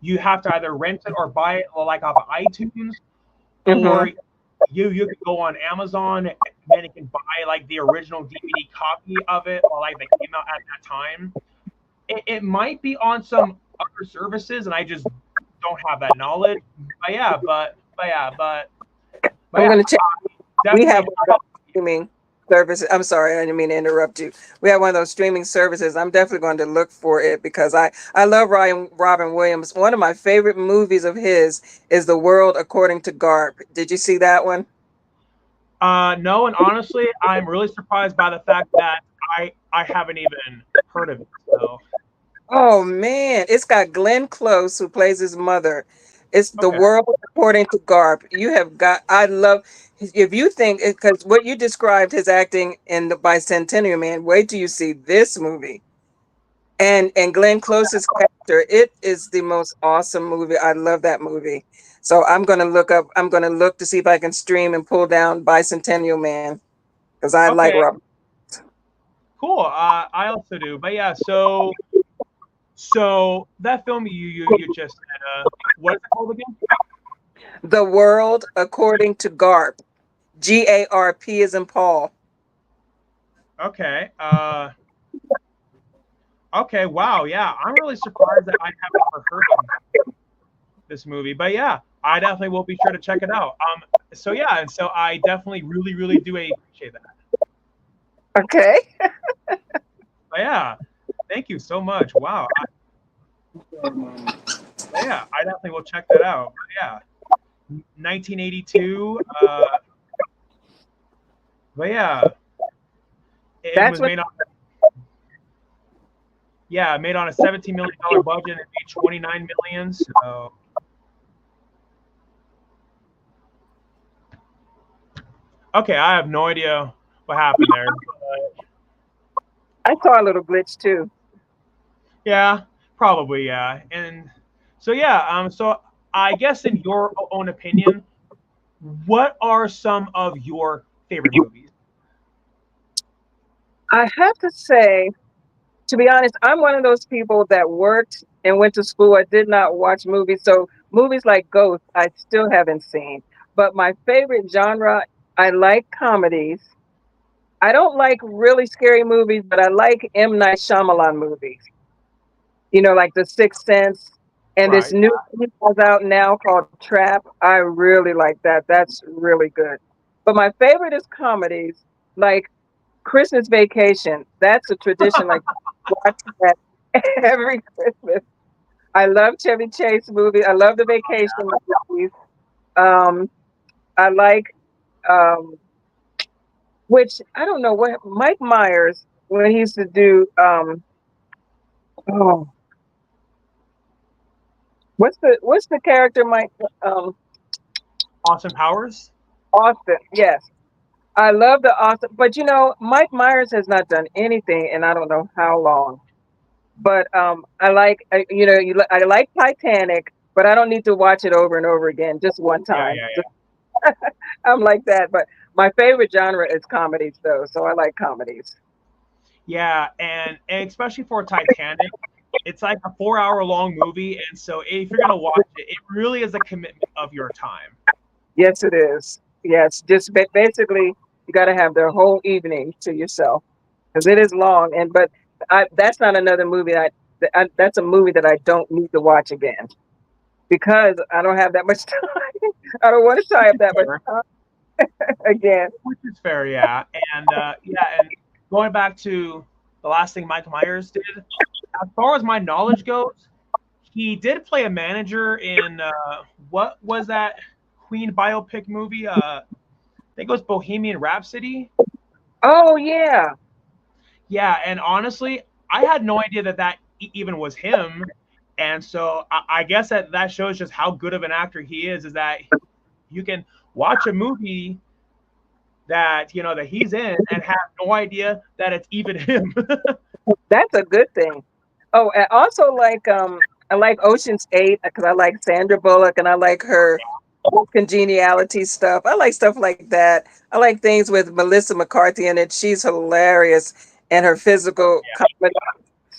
you have to either rent it or buy it like off of iTunes, Mm-hmm. or you can go on Amazon and then you can buy like the original DVD copy of it, or like that came out at that time. It might be on some other services, and I just don't have that knowledge. But I'm yeah, going to check. We have definitely. one of those streaming services. I'm sorry, I didn't mean to interrupt you. We have one of those streaming services. I'm definitely going to look for it because I love Robin Williams. One of my favorite movies of his is The World According to Garp. Did you see that one? No, and honestly, I'm really surprised by the fact that I haven't even heard of it. So Oh man, it's got Glenn Close who plays his mother. It's The okay, World According to Garp. You have got. I love. If you think because what you described his acting in the Bicentennial Man, wait till you see this movie. And Glenn Close's character, it is the most awesome movie. I love that movie. So I'm gonna look up. I'm gonna look to see if I can stream and pull down Bicentennial Man because I like okay, Robert. cool. I also do, but yeah. So that film you just said, what is it called again? The World According to Garp. GARP is in Paul. Okay. Okay. Wow. Yeah, I'm really surprised that I haven't ever heard of this movie, but yeah, I definitely will be sure to check it out. So yeah, and so I definitely really do appreciate that. Okay. But yeah, thank you so much. Wow. Yeah, I definitely will check that out. But yeah, 1982. But yeah, it That's was what made on. Yeah, made on a $17 million budget and made 29 million. So okay, I have no idea what happened there. But I saw a little glitch too. yeah, probably yeah. And so yeah, so I guess in your own opinion, what are some of your favorite movies? I have to say, to be honest, I'm one of those people that worked and went to school. I did not watch movies. So movies like Ghost, I still haven't seen. But my favorite genre, I like comedies. I don't like really scary movies, but I like M. Night Shyamalan movies. Like The Sixth Sense. And this Right. new movie that's out now called Trap. I really like that. That's really good. But my favorite is comedies like Christmas Vacation. That's a tradition. Like watch that every Christmas. I love Chevy Chase movies. I love the vacation movies. Um, I like um, which I don't know what Mike Myers when he used to do. Oh, what's the character Mike Austin Powers. Austin? Yes, I love the Austin. But Mike Myers has not done anything, and I don't know how long. But I like I like Titanic, but I don't need to watch it over and over again. Just one Yeah, time. yeah, Just, I'm like that. But my favorite genre is comedies, though. So I like comedies. yeah, and especially for Titanic, it's like a 4 hour long movie, and so if you're gonna watch it, it really is a commitment of your time. Yes, it is. Yes, just basically you got to have the whole evening to yourself because it is long. But that's not another movie that's a movie that I don't need to watch again because I don't have that much time. I don't want to tie up that much Fair. time again. Which is fair, yeah. And going back to the last thing Mike Myers did, as far as my knowledge goes, he did play a manager in what was that Queen biopic movie? I think it was Bohemian Rhapsody. Oh yeah. Yeah, and honestly, I had no idea that even was him. And so I guess that shows just how good of an actor he is. Is that you can watch a movie that that he's in and have no idea that it's even him. That's a good thing. Oh, and also I like Ocean's 8 because I like Sandra Bullock and I like her congeniality stuff. I like stuff like that. I like things with Melissa McCarthy in it. She's hilarious. and her physical comedy.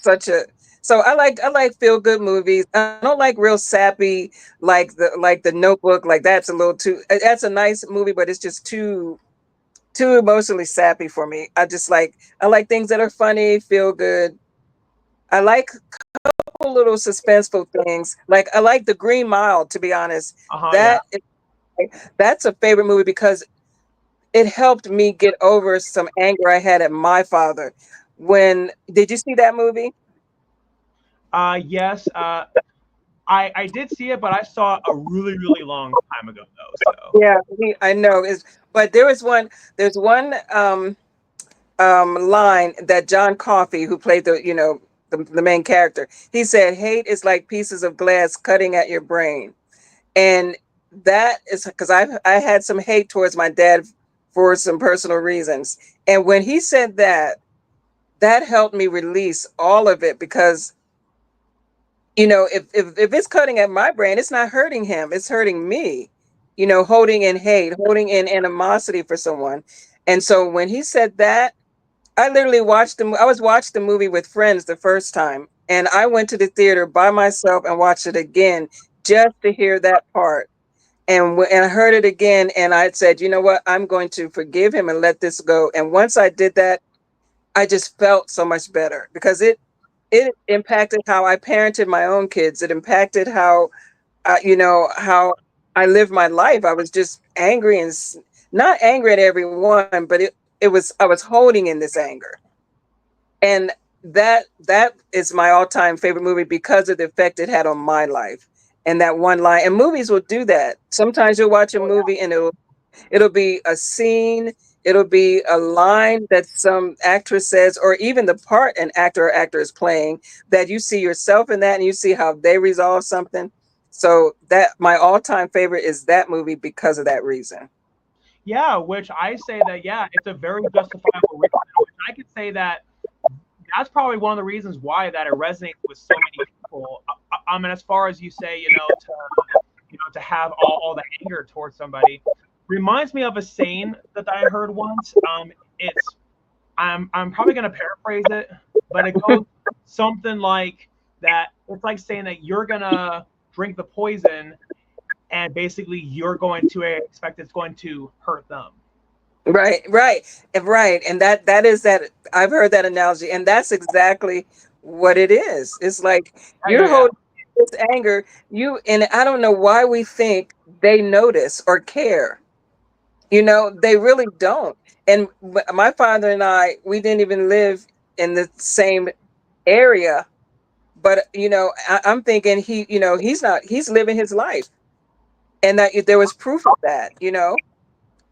Such a so I like feel good movies. I don't like real sappy like the Notebook. Like that's a little too. That's a nice movie, but it's just too emotionally sappy for me. I like things that are funny, feel good. I like couple little suspenseful things. Like I like The Green Mile. To be honest, Uh-huh, yeah. that is, that's a favorite movie because it helped me get over some anger I had at my father. When did you see that movie? Yes, I did see it, but I saw it a really, really long time ago though. So Yeah, I know. But there's one line that John Coffey, who played the main character, he said, "Hate is like pieces of glass cutting at your brain," and that is because I had some hate towards my dad for some personal reasons, and when he said that, that helped me release all of it because if it's cutting at my brain, it's not hurting him, it's hurting me. Holding in hate, holding in animosity for someone. And so when he said that, I literally I was watching the movie with friends the first time, and I went to the theater by myself and watched it again just to hear that part. And I heard it again, and I said, you know what, I'm going to forgive him and let this go. And once I did that, I just felt so much better because it impacted how I parented my own kids. It impacted how I lived my life. I was just angry and not angry at everyone, but I was holding in this anger. And that is my all-time favorite movie because of the effect it had on my life. And that one line, and movies will do that. Sometimes you'll watch a movie and it'll be a scene, it'll be a line that some actress says, or even the part an actor or actor is playing, that you see yourself in that and you see how they resolve something. So that my all-time favorite is that movie because of that reason. yeah, which I say that yeah, it's a very justifiable reason. Which I could say that that's probably one of the reasons why that it resonates with so many people. I mean, as far as you say, to have all the anger towards somebody, reminds me of a saying that I heard once. It's I'm probably gonna paraphrase it, but it goes something like that. It's like saying that you're gonna drink the poison, and basically you're going to expect it's going to hurt them. Right, right, and right, and that is that. I've heard that analogy, and that's exactly what it is. It's like Yeah, yeah, you're yeah. holding this anger, and I don't know why we think they notice or care. They really don't. And my father and I, we didn't even live in the same area, but I'm thinking he's living his life, and that there was proof of that.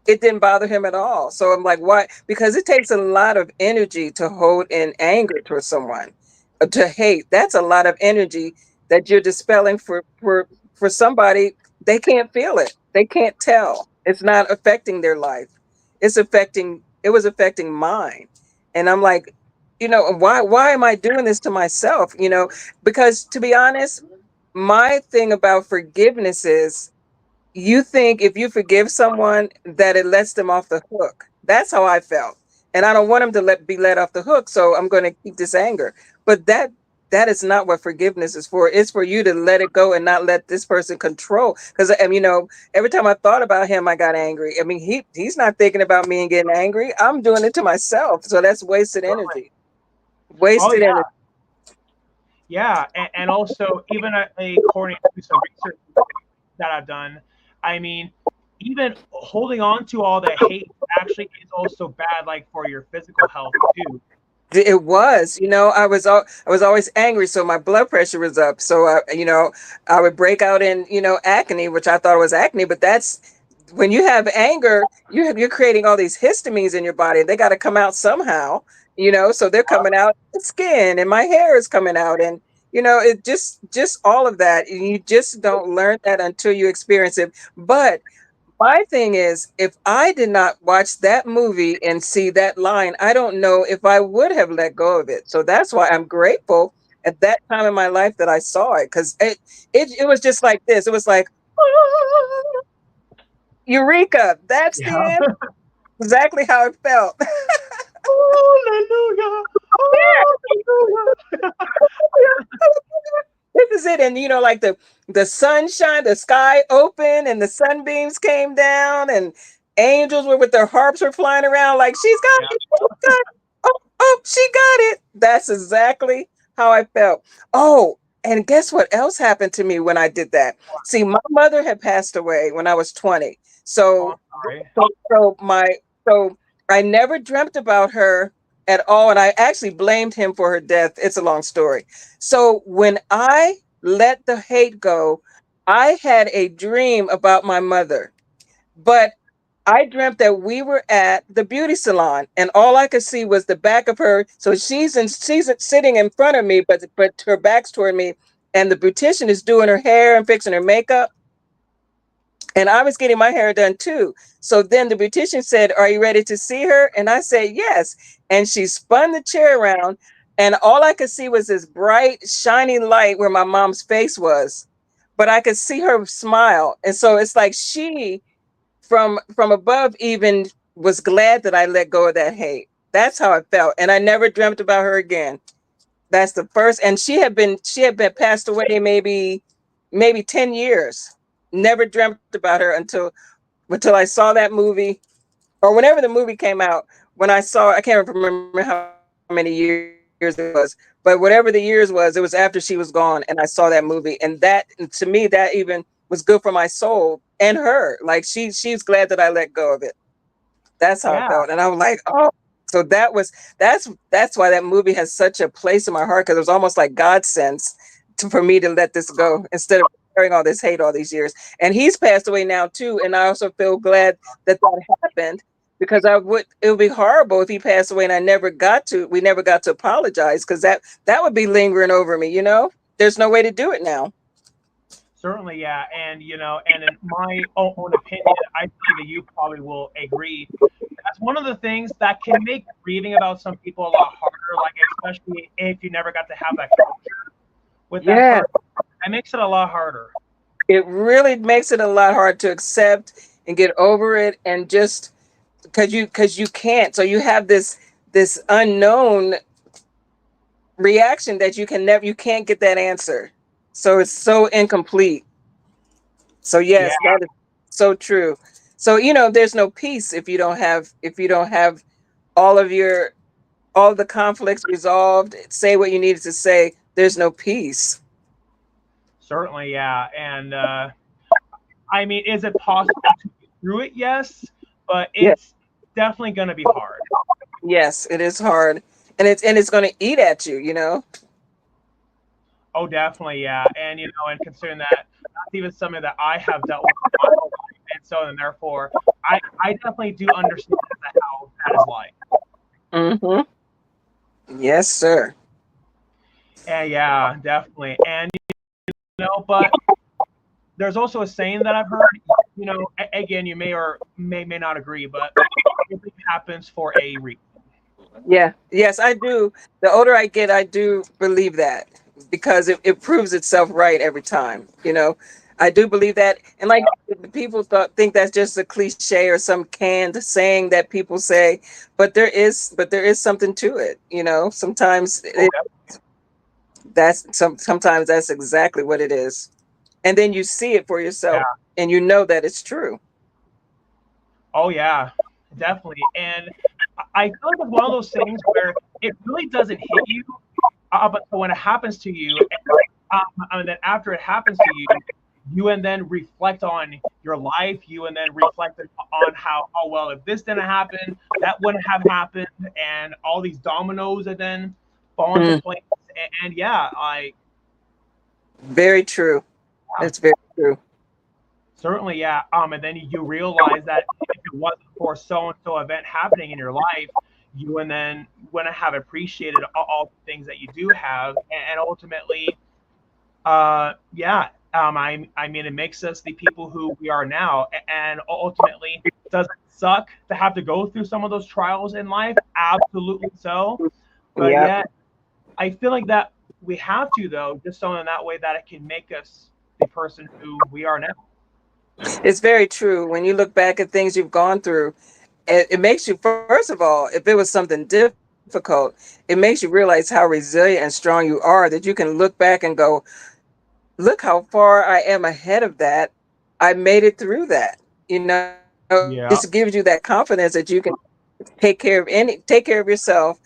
It didn't bother him at all. So I'm like, why? Because it takes a lot of energy to hold in anger towards someone, to hate. That's a lot of energy that you're dispelling for somebody. They can't feel it. They can't tell. It's not affecting their life. It was affecting mine. And I'm like, why am I doing this to myself? Because to be honest, my thing about forgiveness is you think if you forgive someone that it lets them off the hook. That's how I felt. And I don't want them to be let off the hook, so I'm going to keep this anger. But that is not what forgiveness is for. It's for you to let it go and not let this person control. Because every time I thought about him, I got angry. I mean, he's not thinking about me and getting angry. I'm doing it to myself. So that's wasted energy. Oh Wasted yeah, energy. yeah, and also even according to some research that I've done, I mean, even holding on to all the hate actually is also bad, like for your physical health too. It was, I was always angry, so my blood pressure was up. So I would break out in acne, which I thought was acne, but that's when you have anger, you're creating all these histamines in your body. They got to come out somehow, so they're coming out the skin, and my hair is coming out, and it just all of that. And you just don't learn that until you experience it. But my thing is, if I did not watch that movie and see that line, I don't know if I would have let go of it. So that's why I'm grateful at that time in my life that I saw it, because it was just like this. It was like, "Ah, Eureka!" That's Yeah. the end. Exactly how it felt. Hallelujah. Hallelujah. This is it. And like the sunshine, the sky opened and the sunbeams came down and angels were with their harps were flying around like she's got Yeah. it. She's got it. Oh, oh, she got it. That's exactly how I felt. Oh, and guess what else happened to me when I did that? See, my mother had passed away when I was 20. Oh, So I'm sorry. so I never dreamt about her at all, and I actually blamed him for her death. It's a long story. So when I let the hate go, I had a dream about my mother, but I dreamt that we were at the beauty salon, and all I could see was the back of her. So she's sitting in front of me, but her back's toward me, and the beautician is doing her hair and fixing her makeup, and I was getting my hair done too. So then the beautician said, "Are you ready to see her?" And I said, "Yes." And she spun the chair around, and all I could see was this bright, shining light where my mom's face was. But I could see her smile. And so it's like she from above even was glad that I let go of that hate. That's how I felt. And I never dreamt about her again. That's the first, and she had been passed away maybe 10 years. Never dreamt about her until I saw that movie, or whenever the movie came out. When I can't remember how many years it was, but whatever the years was, it was after she was gone, and I saw that movie, and to me, that even was good for my soul and her. Like she's glad that I let go of it. That's how I felt, and I was Yeah, like, oh. So that's why that movie has such a place in my heart, because it was almost like God sends for me to let this go instead of carrying all this hate all these years. And he's passed away now too, and I also feel glad that that happened, because it would be horrible if he passed away and we never got to apologize, because that would be lingering over me. There's no way to do it now. certainly, yeah. And and in my own opinion, I think that you probably will agree. That's one of the things that can make grieving about some people a lot harder. Like especially if you never got to have that closure with that Yeah, person, that makes it a lot harder. it really makes it a lot hard to accept and get over it, and just because you can't. So you have this unknown reaction that you can't get that answer. So it's so incomplete. So Yeah, yes, that is so true. So there's no peace if you don't have all of your all the conflicts resolved, say what you needed to say. There's no peace. certainly, yeah. And I mean, is it possible to get through it? Yes, but Yeah. it's definitely going to be hard. Yes, it is hard. And it's going to eat at you. Oh, definitely, yeah. And and considering that that's even something that I have dealt with my whole life, and so and therefore, I definitely do understand how that is like. Mhm. Yes, sir. And yeah, definitely. And but there's also a saying that I've heard. Again, you may or may not agree, but everything happens for a reason. Yeah. Yes, I do. The older I get, I do believe that, because it proves itself right every time. I do believe that. And like, people think that's just a cliche or some canned saying that people say, but there is something to it. Sometimes Oh, sometimes that's exactly what it is. And then you see it for yourself, yeah. and you know that it's true. Oh yeah, definitely. And I feel like it's one of those things where it really doesn't hit you, but when it happens to you, and then after it happens to you, you and then reflect on your life. You and then reflect on how, oh well, if this didn't happen, that wouldn't have happened, and all these dominoes and then fall into Mm, place. And yeah, very true. yeah, It's very true. certainly, yeah. And then you realize that if it wasn't for so and so event happening in your life, you and then wouldn't have appreciated all the things that you do have, and ultimately, yeah. I mean, it makes us the people who we are now, and ultimately, does it suck to have to go through some of those trials in life? Absolutely so. But Yeah. yet, I feel like that we have to, though, just so in that way that it can make us the person who we are now. It's very true. When you look back at things you've gone through, it makes you, first of all, if it was something difficult, it makes you realize how resilient and strong you are, that you can look back and go, look how far I am ahead of that. I made it through that. It just gives you that Yeah, confidence that you can take care of yourself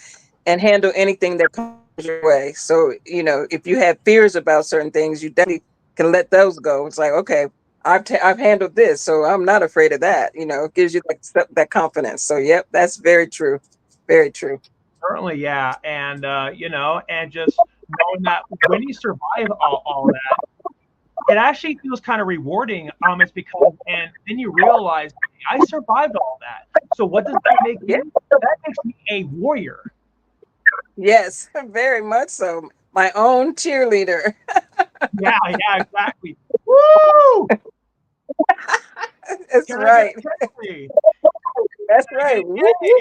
and handle anything that comes your way. So, if you have fears about certain things, you definitely can let those go. It's like, okay, I've handled this, so I'm not afraid of that. It gives you that confidence. So, yep, that's very true. Very true. certainly, yeah, and and just knowing that when you survive all that, it actually feels kind of rewarding. It's because, and then you realize, hey, I survived all that. So what does that make Yeah. me? That makes me a warrior. Yes, very much so. My own cheerleader. Yeah, yeah, exactly. Woo! That's Can I get right. a K? That's Can I get right. an Woo, A?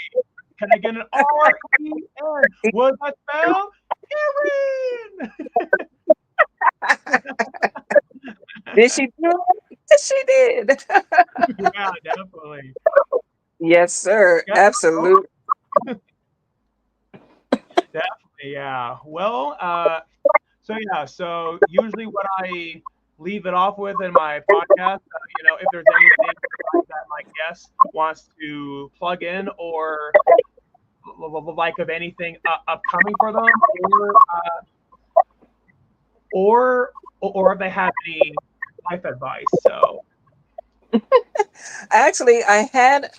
Can I get an REN? What does that spell? Erin! did she do it? Yes, she did. Yeah, definitely. Yes, sir. Yeah, Absolutely. definitely. Yeah. Well, so yeah, so usually what I leave it off with in my podcast, if there's anything that my guest wants to plug in or like of anything upcoming for them, or if they have any life advice. So Actually, I had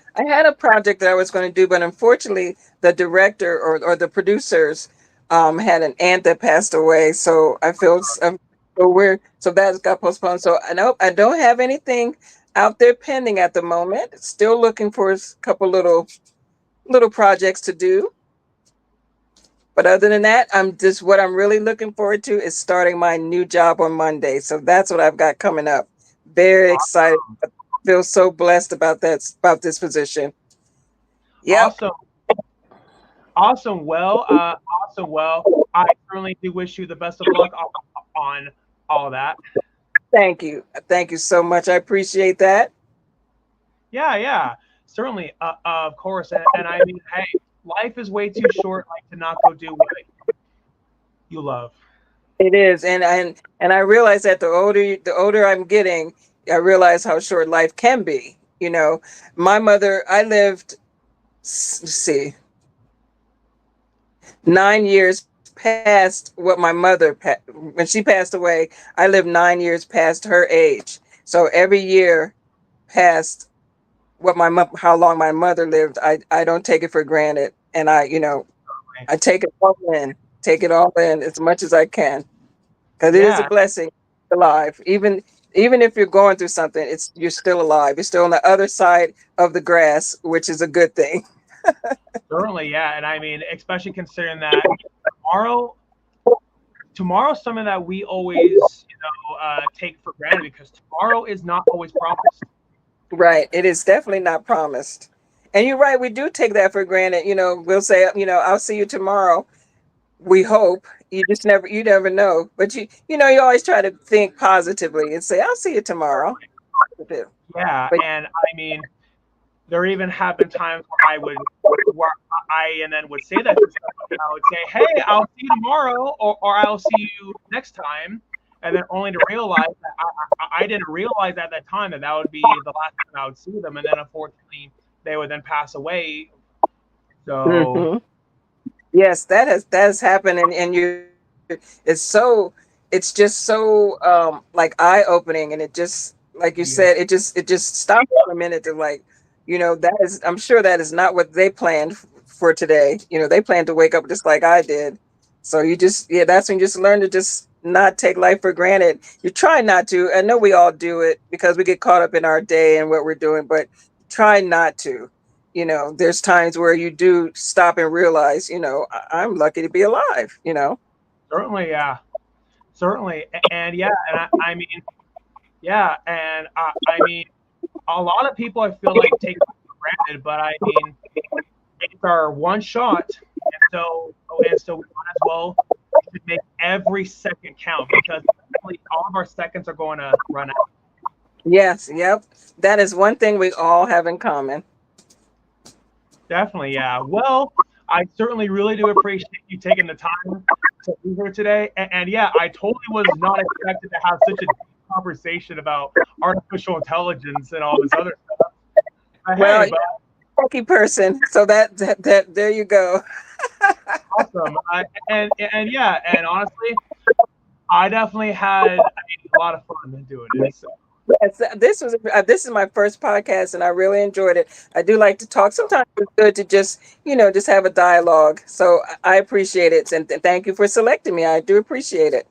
a project that I was going to do, but unfortunately, the director or the producers had an aunt that passed away. So I feel so that got postponed. So I don't have anything out there pending at the moment. Still looking for a couple little projects to do. But other than that, what I'm really looking forward to is starting my new job on Monday. So that's what I've got coming up. Very excited. Feel so blessed about this position. Yep. awesome, awesome. Awesome. Well, I certainly do wish you the best of luck on all that. Thank you. Thank you so much. I appreciate that. Yeah, yeah, certainly, of course. And I mean, hey, life is way too short, like to not go do what you love. It is. And I realize that the older I'm getting, I realize how short life can be. My mother, I lived let's see, 9 years past what my when she passed away. I lived 9 years past her age. So every year past how long my mother lived, I don't take it for granted, and I take it all in as much as I can, because it is a Yeah, blessing alive. Even if you're going through something, you're still alive. You're still on the other side of the grass, which is a good thing. certainly, yeah. And I mean, especially considering that tomorrow, tomorrow's something that we always, take for granted because tomorrow is not always promised. Right. It is definitely not promised. And you're right, we do take that for granted. We'll say, I'll see you tomorrow. We hope. You never know. But you always try to think positively and say, I'll see you tomorrow. Yeah, But and I mean, there even have been times where I and then would say that to somebody. I would say, "Hey, I'll see you tomorrow," or "I'll see you next time," and then only to realize that I didn't realize at that time that that would be the last time I would see them, and then unfortunately they would then pass away. So Mhm. Yes, that has happened, and it's just so like eye opening, and it just, like you yeah, said, it just stops for a minute to, like, that is, I'm sure that is not what they planned for today. They planned to wake up just like I did. So yeah, that's when you just learn to just not take life for granted. You try not to. I know we all do it because we get caught up in our day and what we're doing, but try not to. There's times where you do stop and realize, I'm lucky to be alive. certainly, yeah, certainly, and yeah, and I mean, yeah, and I mean, a lot of people I feel like take it for granted, but I mean, it's our one shot, and so we might as well should make every second count because eventually all of our seconds are going to run out. Yes, yep. That is one thing we all have in common. Definitely, yeah. Well, I certainly really do appreciate you taking the time to be here today. And yeah, I totally was not expected to have such a deep conversation about artificial intelligence and all this other stuff. But hey, Well, but lucky person. So that there you go. awesome. And yeah, and honestly, I definitely had a lot of fun doing it. So Yes, this is my first podcast, and I really enjoyed it. I do like to talk. Sometimes it's good to just just have a dialogue. So I appreciate it, and thank you for selecting me. I do appreciate it.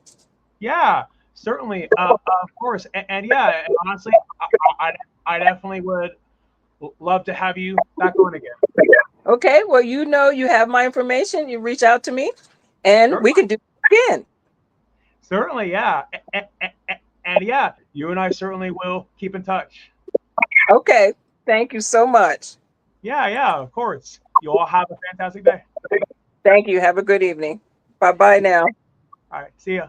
yeah, certainly, of course, and yeah, and honestly, I, I definitely would love to have you back on again. Okay, well, you have my information. You reach out to me, and we can do it again. Certainly, yeah. And yeah, you and I certainly will keep in touch. Okay, thank you so much. Yeah, yeah, of course. You all have a fantastic day. Thank you. Have a good evening. Bye bye now. All right, see ya.